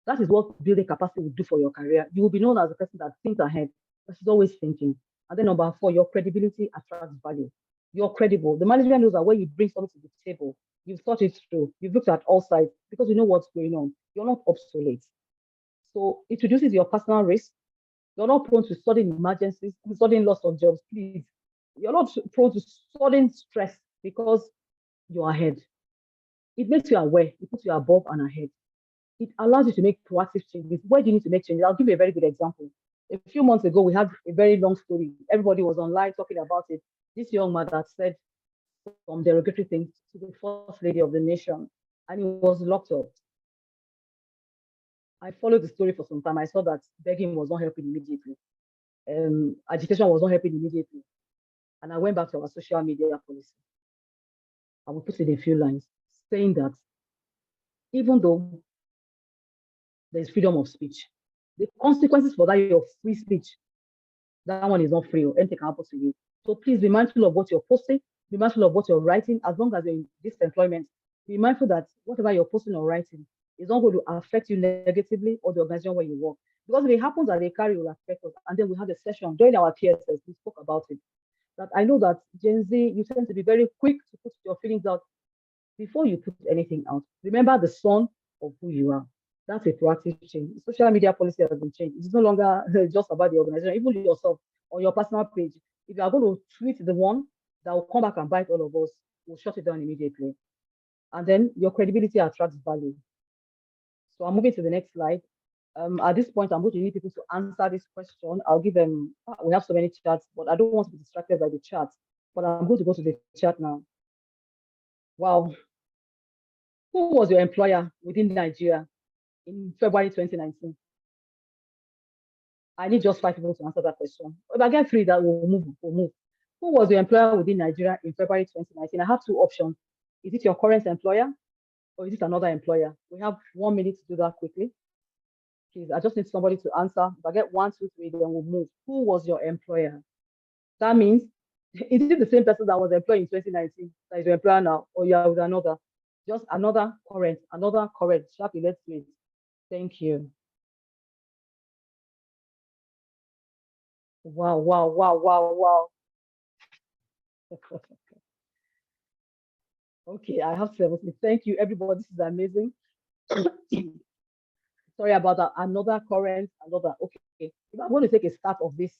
That is what building capacity will do for your career. You will be known as a person that thinks ahead, that is always thinking. And then number 4, your credibility attracts value. You're credible. The management knows that when you bring something to the table, you've thought it through, you've looked at all sides because you know what's going on. You're not obsolete. So it reduces your personal risk. You're not prone to sudden emergencies, sudden loss of jobs, please. You're not prone to sudden stress because you're ahead. It makes you aware. It puts you above and ahead. It allows you to make proactive changes. Where do you need to make changes? I'll give you a very good example. A few months ago, we had a very long story. Everybody was online talking about it. This young man that said some derogatory things to the first lady of the nation, and he was locked up. I followed the story for some time. I saw that begging was not helping immediately. Agitation was not helping immediately. And I went back to our social media policy. I will put in a few lines saying that even though there's freedom of speech, the consequences for that, your free speech, that one is not free or anything can happen to you. So please be mindful of what you're posting, be mindful of what you're writing. As long as you're in this employment, be mindful that whatever you're posting or writing is not going to affect you negatively or the organization where you work. Because if it happens that they carry will affect us, and then we had a session during our PSS, we spoke about it. That I know that Gen Z, you tend to be very quick to put your feelings out before you put anything out. Remember the son of who you are. That's a proactive change. Social media policy has been changed. It's no longer just about the organization, even yourself on your personal page. If you are going to tweet the one that will come back and bite all of us, we'll shut it down immediately. And then your credibility attracts value. So I'm moving to the next slide. At this point, I'm going to need people to answer this question. I'll give them, we have so many chats, but I don't want to be distracted by the chat. But I'm going to go to the chat now. Wow. Who was your employer within Nigeria in February 2019? I need just 5 people to answer that question. If I get 3, that will move. Who was your employer within Nigeria in February 2019? I have 2 options. Is it your current employer or is it another employer? We have 1 minute to do that quickly. Please, I just need somebody to answer. If I get 1, 2, 3, then we'll move. Who was your employer? That means, is it the same person that was employed in 2019 that is your employer now, or you are with another? Just another current. Sharply, let's do it. Thank you. Wow. Okay, I have 70. Thank you, everybody. This is amazing. Sorry about that. Another current, another. Okay, if I'm going to take a start of this,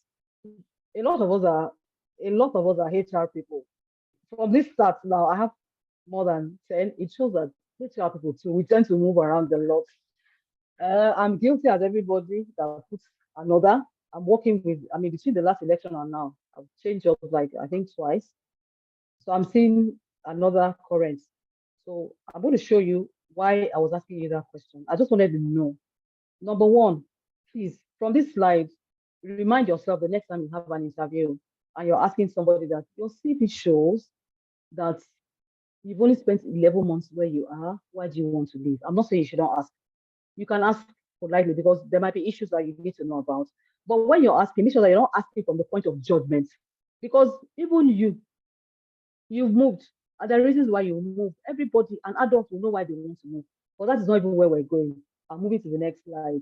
a lot of us are HR people. From this start now, I have more than 10. It shows that HR people too, we tend to move around a lot. I'm guilty as everybody that puts another. I'm working with, between the last election and now, I've changed jobs like, I think twice. So I'm seeing another current. So I'm going to show you why I was asking you that question. I just wanted to know. Number 1, please, from this slide, remind yourself the next time you have an interview and you're asking somebody that your CV shows that you've only spent 11 months where you are. Why do you want to leave? I'm not saying you shouldn't ask. You can ask politely because there might be issues that you need to know about. But when you're asking, make sure that you're not asking from the point of judgment. Because even you've moved, and there are reasons why you moved. Everybody, an adult will know why they want to move. But that is not even where we're going. I'm moving to the next slide.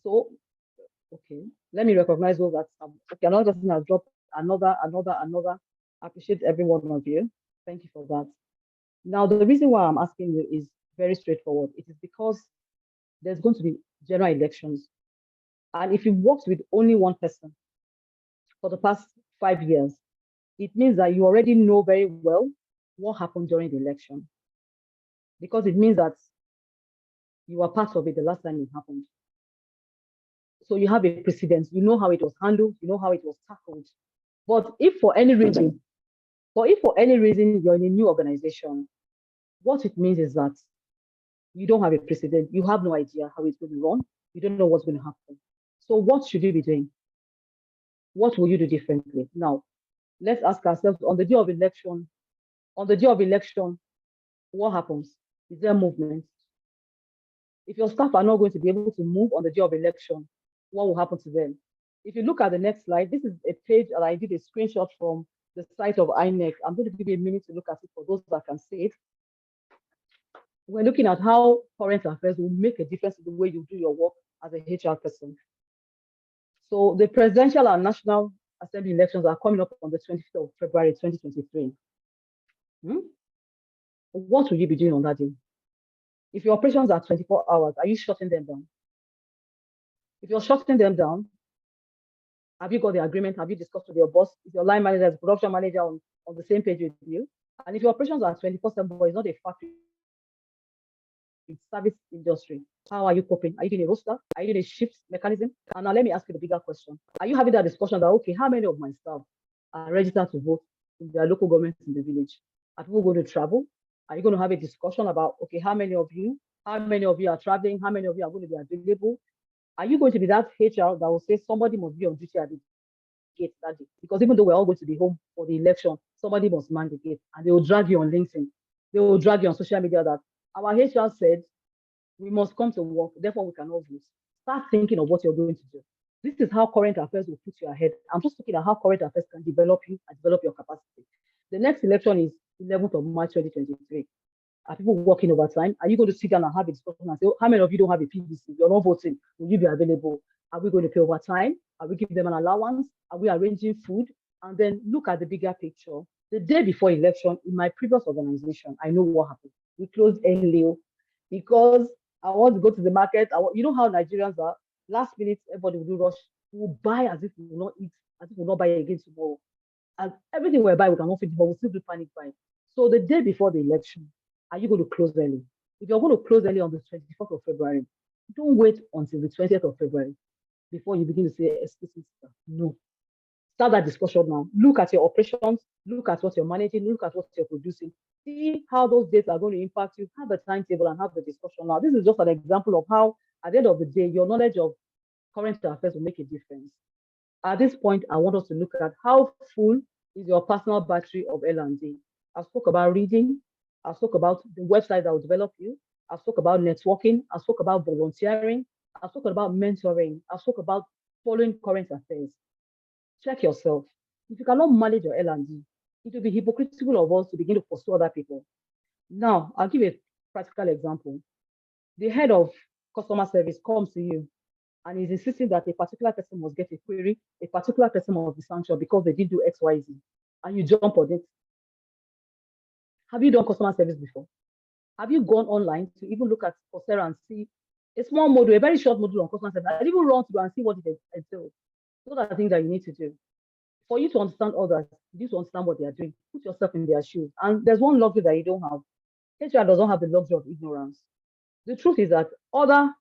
So, okay, let me recognize those that okay, another person has dropped another. I appreciate every one of you. Thank you for that. Now, the reason why I'm asking you is very straightforward. It is because there's going to be general elections. And if you've worked with only one person for the past 5 years, it means that you already know very well what happened during the election. Because it means that you were part of it the last time it happened. So you have a precedent, you know how it was handled, you know how it was tackled. But if for any reason you're in a new organization, what it means is that you don't have a precedent. You have no idea how it's going to run. You don't know what's going to happen. So what should you be doing? What will you do differently? Now, let's ask ourselves on the day of election, what happens? Is there movement? If your staff are not going to be able to move on the day of election, what will happen to them? If you look at the next slide, this is a page that I did a screenshot from the site of INEC. I'm going to give you a minute to look at it for those that can see it. We're looking at how current affairs will make a difference in the way you do your work as a HR person. So the presidential and national assembly elections are coming up on the 25th of February, 2023. What will you be doing on that day? If your operations are 24 hours, are you shutting them down? If you're shutting them down, have you got the agreement? Have you discussed with your boss? Is your line manager, production manager on the same page with you? And if your operations are 24/7, but it's not a factory, it's service industry, how are you coping? Are you doing a roster? Are you doing a shift mechanism? And now let me ask you the bigger question. Are you having that discussion that, okay, how many of my staff are registered to vote in their local governments in the village? Are people going to travel? Are you going to have a discussion about, okay, how many of you are traveling? How many of you are going to be available? Are you going to be that HR that will say somebody must be on duty at the gate that day? Because even though we're all going to be home for the election, somebody must man the gate, and they will drag you on LinkedIn. They will drag you on social media that our HR said we must come to work, therefore we cannot vote. Start thinking of what you're going to do. This is how current affairs will put you ahead. I'm just looking at how current affairs can develop you and develop your capacity. The next election is 11th of March 2023. Are people working overtime? Are you going to sit down and have a discussion and say, oh, how many of you don't have a PVC? You're not voting. Will you be available? Are we going to pay overtime? Are we giving them an allowance? Are we arranging food? And then look at the bigger picture. The day before election, in my previous organization, I know what happened. We closed early because I want to go to the market. You know how Nigerians are. Last minute, everybody will do rush. We'll buy as if we will not eat, as if we'll not buy again tomorrow. And everything we buy, we cannot finish, but we'll still do panic buying. So the day before the election, are you going to close early? If you're going to close early on the 24th of February, don't wait until the 20th of February before you begin to say, excuse me, no. Start that discussion now. Look at your operations, look at what you're managing, look at what you're producing. See how those dates are going to impact you. Have a timetable and have the discussion now. This is just an example of how, at the end of the day, your knowledge of current affairs will make a difference. At this point, I want us to look at how full is your personal battery of L&D. I spoke about reading. I spoke about the website that will develop you. I spoke about networking. I spoke about volunteering. I spoke about mentoring. I spoke about following current affairs. Check yourself. If you cannot manage your L&D, it will be hypocritical of us to begin to pursue other people. Now, I'll give a practical example. The head of customer service comes to you and is insisting that a particular person must get a query, a particular person must be sanctioned because they didn't do X, Y, Z, and you jump on it. Have you done customer service before? Have you gone online to even look at Coursera and see a small module, a very short module on customer service? I even run to go and see what it entails. Those are the things that you need to do. For you to understand others, you need to understand what they are doing. Put yourself in their shoes. And there's one luxury that you don't have. HR doesn't have the luxury of ignorance. The truth is that other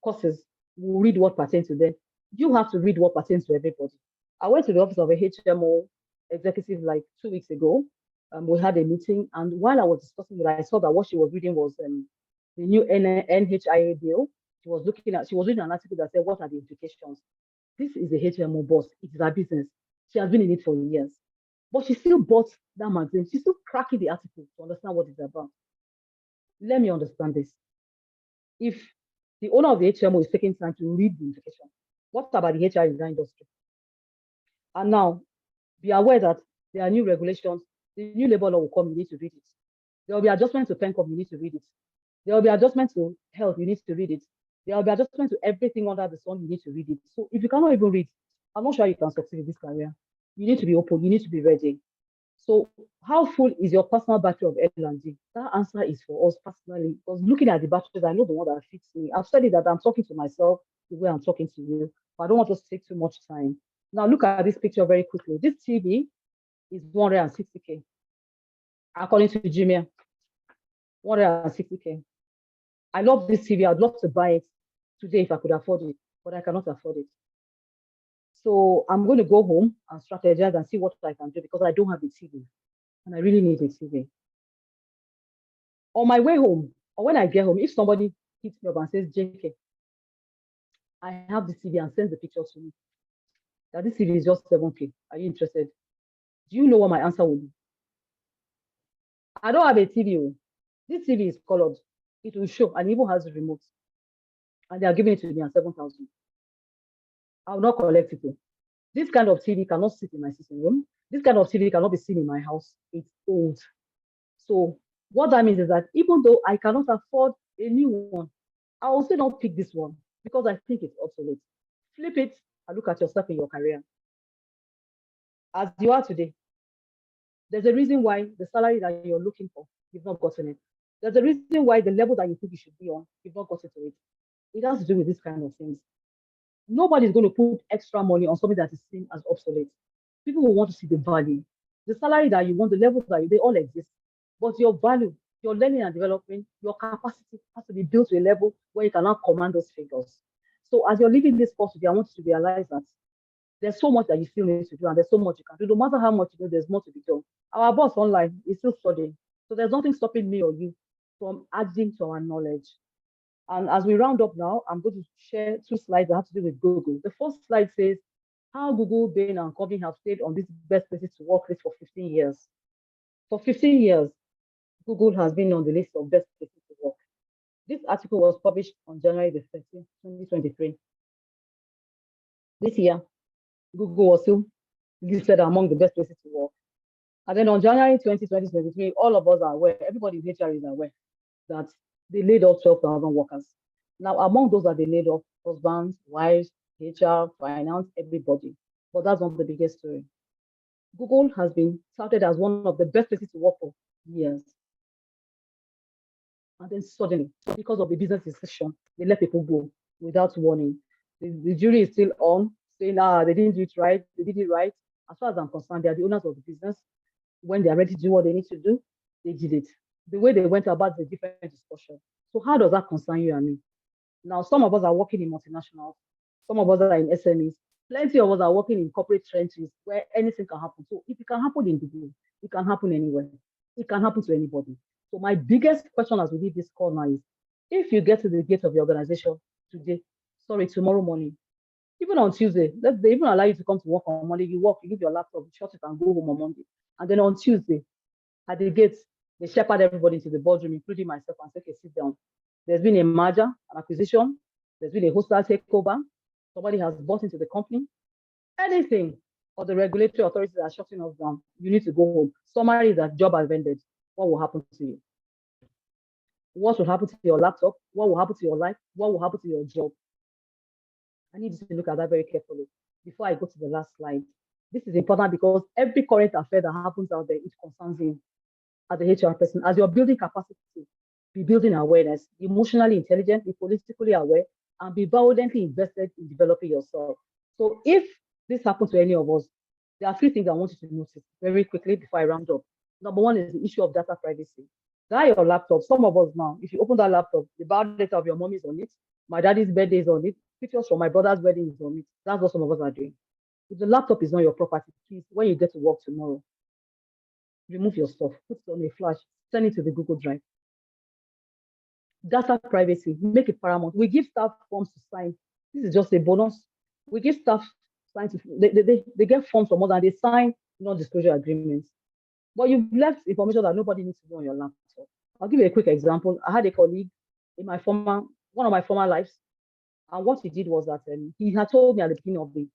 courses will read what pertains to them. You have to read what pertains to everybody. I went to the office of a HMO executive like 2 weeks ago. We had a meeting, and while I was discussing it, I saw that what she was reading was the new NHIA bill. She was reading an article that said, what are the implications? This is a HMO boss. It is her business. She has been in it for years. But she still bought that magazine. She's still cracking the article to understand what it's about. Let me understand this. If the owner of the HMO is taking time to read the implications, what about the HR in that industry? And now, be aware that there are new regulations. The new labor law will come, you need to read it. There will be adjustments to PENCOM, you need to read it. There will be adjustments to health, you need to read it. There will be adjustments to everything under the sun, you need to read it. So if you cannot even read, I'm not sure you can succeed in this career. You need to be open, you need to be ready. So how full is your personal battery of L&D? That answer is for us personally, because looking at the batteries, I know the one that fits me. I've studied that I'm talking to myself the way I'm talking to you, but I don't want us to take too much time. Now look at this picture very quickly. This TV is 160K. According to Jimmy, 160K. I love this TV. I'd love to buy it today if I could afford it, but I cannot afford it. So I'm going to go home and strategize and see what I can do because I don't have a TV and I really need a TV. On my way home, or when I get home, if somebody hits me up and says, JK, I have this TV and sends the pictures to me, that this TV is just 7K. Are you interested? Do you know what my answer will be? I don't have a TV. This TV is colored. It will show and even has a remote. And they are giving it to me at 7,000. I will not collect it. This kind of TV cannot sit in my sitting room. This kind of TV cannot be seen in my house. It's old. So what that means is that even though I cannot afford a new one, I will still not pick this one because I think it's obsolete. Flip it and look at yourself in your career. As you are today, there's a reason why the salary that you're looking for, you've not gotten it. There's a reason why the level that you think you should be on, you've not gotten to it. It has to do with this kind of things. Nobody's going to put extra money on something that is seen as obsolete. People will want to see the value. The salary that you want, the level that they all exist. But your value, your learning and development, your capacity has to be built to a level where you cannot command those figures. So as you're leaving this course today, I want you to realize that there's so much that you still need to do, and there's so much you can do. No matter how much you do, there's more to be done. Our boss online is still studying. So there's nothing stopping me or you from adding to our knowledge. And as we round up now, I'm going to share 2 slides that have to do with Google. The first slide says how Google, Bain, and company have stayed on this best places to work list for 15 years. For 15 years, Google has been on the list of best places to work. This article was published on January the 13th, 2023. This year, Google was still listed among the best places to work. And then on January 2023, all of us are aware, everybody in HR is aware that they laid off 12,000 workers. Now, among those that they laid off, husbands, wives, HR, finance, everybody. But that's not the biggest story. Google has been touted as one of the best places to work for years. And then suddenly, because of the business decision, they let people go without warning. The jury is still on, saying, they didn't do it right, they did it right. As far as I'm concerned, they are the owners of the business. When they are ready to do what they need to do, they did it. The way they went about the different discussion. So how does that concern you and me? Now, some of us are working in multinationals, some of us are in SMEs, plenty of us are working in corporate trenches where anything can happen. So if it can happen in Google, it can happen anywhere. It can happen to anybody. So my biggest question as we leave this call now is, if you get to the gate of your organization today, tomorrow morning, even on Tuesday, they even allow you to come to work on Monday, you work, you leave your laptop, you shut it and go home on Monday. And then on Tuesday, at the gates, they shepherd everybody into the boardroom, including myself, and say, okay, sit down. There's been a merger, an acquisition, there's been a hostile takeover, somebody has bought into the company, anything, or the regulatory authorities are shutting us down, you need to go home. Summary is that job has ended. What will happen to you? What will happen to your laptop? What will happen to your life? What will happen to your job? I need you to look at that very carefully before I go to the last slide. This is important because every current affair that happens out there, it concerns you as a HR person. As you're building capacity, be building awareness, be emotionally intelligent, be politically aware, and be violently invested in developing yourself. So if this happens to any of us, there are three things I want you to notice very quickly before I round up. Number one is the issue of data privacy. That your laptop, some of us now, if you open that laptop, the birth data of your mom is on it, my daddy's birthday is on it, pictures from my brother's wedding is on it. That's what some of us are doing. If the laptop is not your property, please, when you get to work tomorrow, remove your stuff, put it on a flash, send it to the Google Drive. Data privacy, make it paramount. We give staff forms to sign. This is just a bonus. We give staff sign to, they get forms from us and they sign non-disclosure agreements. But you've left information that nobody needs to know on your laptop. I'll give you a quick example. I had a colleague in one of my former lives, and what he did was that he had told me at the beginning of the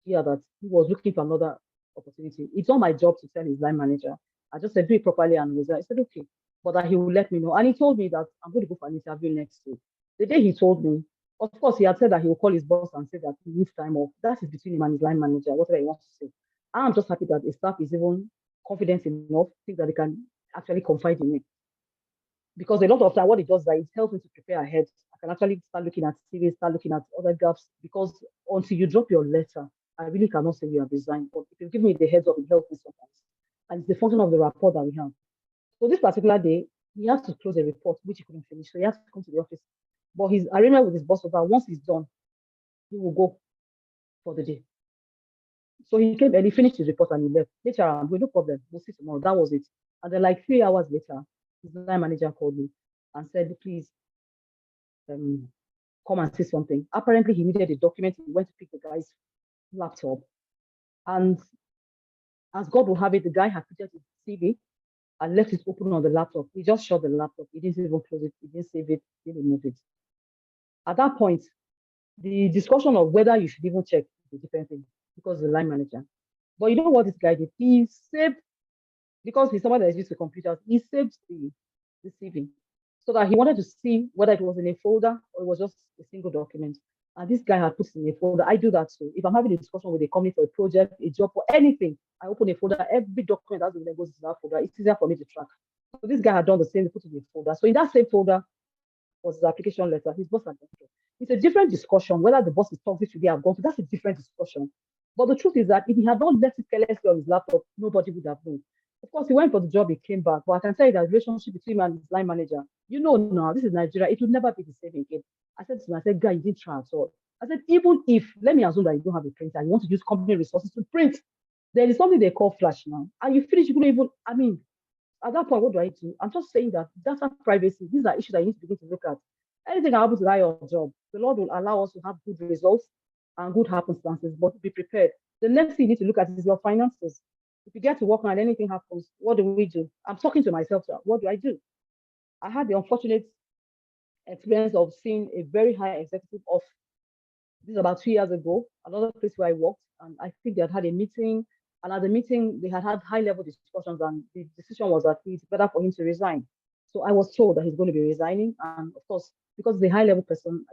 year that he was looking for another opportunity. It's not my job to tell his line manager. I just said, do it properly and resign. He said, okay, but that he will let me know. And he told me that I'm going to go for an interview next week. The day he told me, of course, he had said that he will call his boss and say that he needs time off. That is between him and his line manager, whatever he wants to say. I'm just happy that his staff is even confident enough, think that they can actually confide in me. Because a lot of time, what it does is that it helps me to prepare ahead. I can actually start looking at CVs, start looking at other gaps, because until you drop your letter, I really cannot say you have resigned. But if you give me the heads up, it helps me sometimes. And it's the function of the rapport that we have. So this particular day, he has to close a report, which he couldn't finish. So he has to come to the office. But his arrangement with his boss was that once he's done, he will go for the day. So he came and he finished his report and he left. Later, I'm going, no problem, we'll see tomorrow. That was it. And then like 3 hours later, his line manager called me and said, please come and see something. Apparently, he needed a document. He went to pick the guy's laptop. And as God will have it, the guy had put his CV and left it open on the laptop. He just shut the laptop. He didn't even close it. He didn't save it. He didn't remove it. At that point, the discussion of whether you should even check is a different thing because the line manager. But you know what this guy did? He saved, because he's someone that is used to computers, he saved the CV so that he wanted to see whether it was in a folder or it was just a single document. And this guy had put it in a folder. I do that too. If I'm having a discussion with a company for a project, a job, or anything, I open a folder. Every document that goes into that folder, it's easier for me to track. So this guy had done the same, put it in a folder. So in that same folder was his application letter. His boss had done it. It's a different discussion. Whether the boss is toxic should have gone to, that's a different discussion. But the truth is that if he had not left it carelessly on his laptop, nobody would have known. Of course, he went for the job, he came back. But I can tell you that the relationship between him and his line manager, now, this is Nigeria, it will never be the same again. I said to him, I said, guy, you didn't try at all. I said, even if, let me assume that you don't have a printer, you want to use company resources to print, there is something they call flash now. And you finish, you couldn't even, at that point, what do I do? I'm just saying that data privacy, these are issues that you need to begin to look at. Anything that happens to that your job, the Lord will allow us to have good results and good happenstances, but be prepared. The next thing you need to look at is your finances. If you get to work and anything happens, what do we do? I'm talking to myself, so what do I do? I had the unfortunate experience of seeing a very high executive off. This is about 2 years ago, another place where I worked, and I think they had a meeting, And at the meeting, they had high-level discussions, and the decision was that it's better for him to resign. So I was told that he's going to be resigning. And of course, because the high-level person,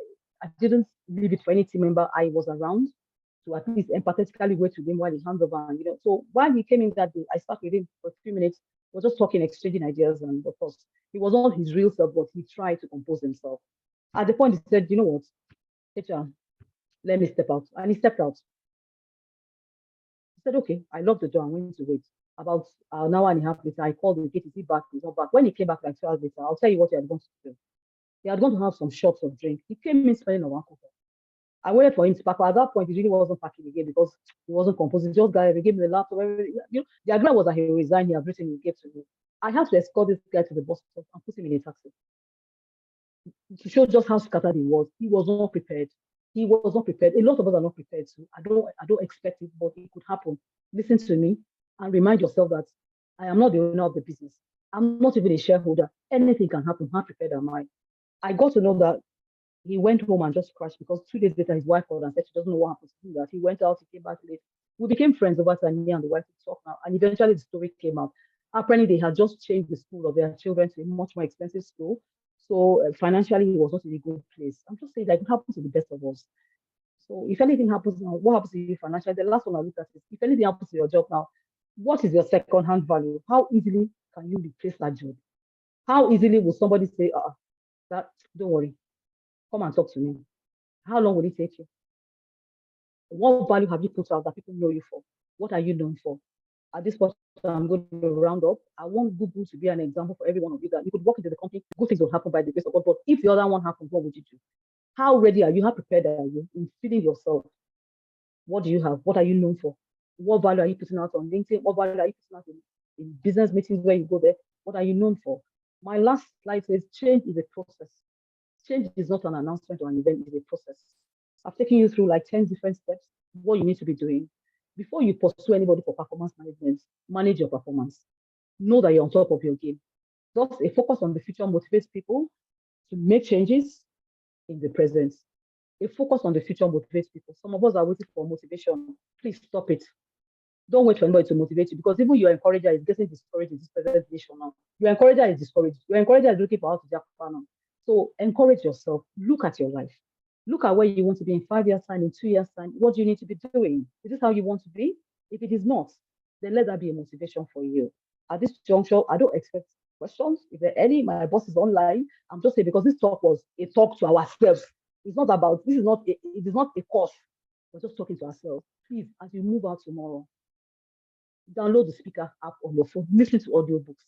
I didn't leave it for any team member I was around to at least empathetically wait with him while he hands over. And, so while he came in that day, I sat with him for a few minutes. We were just talking, exchanging ideas. And of course, he was not his real self, but he tried to compose himself. At the point, he said, you know what, HR, let me step out. And he stepped out. He said, okay, I locked the door and went to wait. About an hour and a half later, I called the gate. Is he back? He's not back. When he came back like 2 hours later, I'll tell you what he had gone to do. He had gone to have some shots of drink. He came in smelling of alcohol. I waited for him to pack. But at that point, he really wasn't packing again because he wasn't composing. Just guy, he gave me the laptop. Everything. The agreement was that he resigned. He had written, he gave to me. I had to escort this guy to the bus stop and put him in a taxi to show just how scattered he was. He was not prepared. He was not prepared. A lot of us are not prepared. So I don't expect it, but it could happen. Listen to me and remind yourself that I am not the owner of the business. I'm not even a shareholder. Anything can happen. How prepared am I? I got to know that he went home and just crashed because 2 days later his wife called and said she doesn't know what happened to him. That he went out, he came back late. We became friends over time, me and the wife to talk now. And eventually the story came out. Apparently they had just changed the school of their children to a much more expensive school. So financially he was not in a good place. I'm just saying like it happens to the best of us. So if anything happens now, what happens to you financially? The last one I look at is if anything happens to your job now, what is your second-hand value? How easily can you replace that job? How easily will somebody say, that don't worry, come and talk to me? How long will it take you? What value have you put out that people know you for? What are you known for? At this point, I'm going to round up. I want Google to be an example for every one of you that you could walk into the company, good things will happen by the grace of God. But if the other one happens, what would you do? How ready are you? How prepared are you in feeding yourself? What do you have? What are you known for? What value are you putting out on LinkedIn? What value are you putting out in business meetings where you go there? What are you known for? My last slide says change is a process. Change is not an announcement or an event, it's a process. I've taken you through like 10 different steps, what you need to be doing. Before you pursue anybody for performance management, manage your performance. Know that you're on top of your game. Thus, a focus on the future motivates people to make changes in the present. A focus on the future motivates people. Some of us are waiting for motivation. Please stop it. Don't wait for anybody to motivate you because even your encourager is getting discouraged in this presentation now. Your encourager is discouraged. Your encourager is looking for how to jump now. So encourage yourself. Look at your life. Look at where you want to be in 5 years' time, in 2 years' time. What do you need to be doing? Is this how you want to be? If it is not, then let that be a motivation for you. At this juncture, I don't expect questions. If there are any, my boss is online. I'm just saying because this talk was a talk to ourselves. It's not about, it is not a course. We're just talking to ourselves. Please, as you move out tomorrow, download the speaker app on your phone, listen to audiobooks.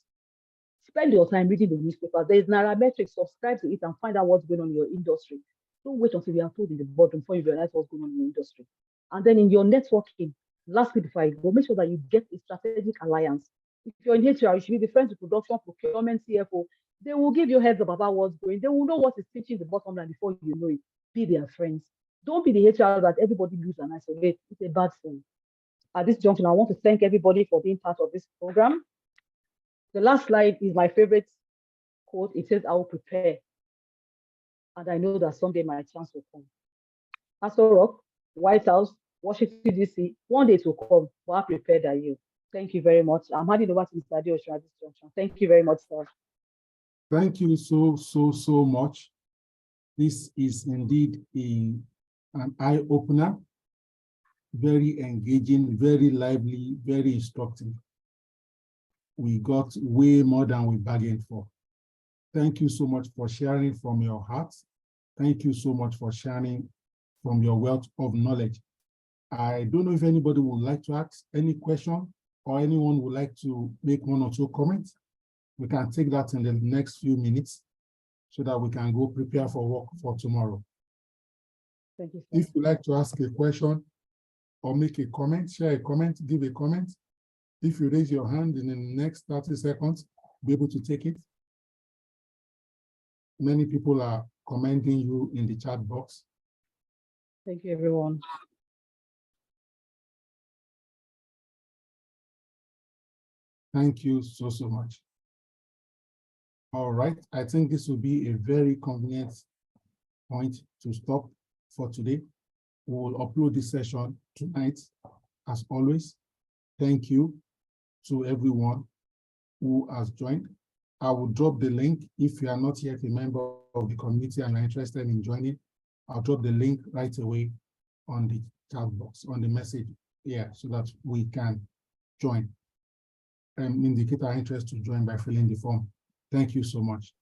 Spend your time reading the newspaper. There is Nairametrics, subscribe to it and find out what's going on in your industry. Don't wait until you are told in the boardroom before you realize what's going on in your industry. And then in your networking, lastly, before I go, make sure that you get a strategic alliance. If you're in HR, you should be friends with production, procurement, CFO. They will give you heads up about what's going. They will know what is pitching the bottom line before you know it. Be their friends. Don't be the HR that everybody leaves and isolate. It's a bad thing. At this junction, I want to thank everybody for being part of this program. The last slide is my favorite quote. It says, I will prepare. And I know that someday my chance will come. Castle Rock, White House, Washington, D.C., one day it will come. But how prepared are you? Thank you very much. I'm handing over to Mr. Adeosun at this junction. Thank you very much, sir. Thank you so much. This is indeed an eye-opener, very engaging, very lively, very instructive. We got way more than we bargained for. Thank you so much for sharing from your heart. Thank you so much for sharing from your wealth of knowledge. I don't know if anybody would like to ask any question or anyone would like to make one or two comments. We can take that in the next few minutes so that we can go prepare for work for tomorrow. Thank you, sir. If you'd like to ask a question or make a comment, share a comment, give a comment. If you raise your hand in the next 30 seconds, be able to take it. Many people are commenting you in the chat box. Thank you, everyone. Thank you so much. All right, I think this will be a very convenient point to stop for today. We will upload this session tonight, as always. thank you to everyone who has joined. I will drop the link if you are not yet a member of the community and are interested in joining. I'll drop the link right away on the chat box, on the message here, so that we can join and indicate our interest to join by filling the form. Thank you so much.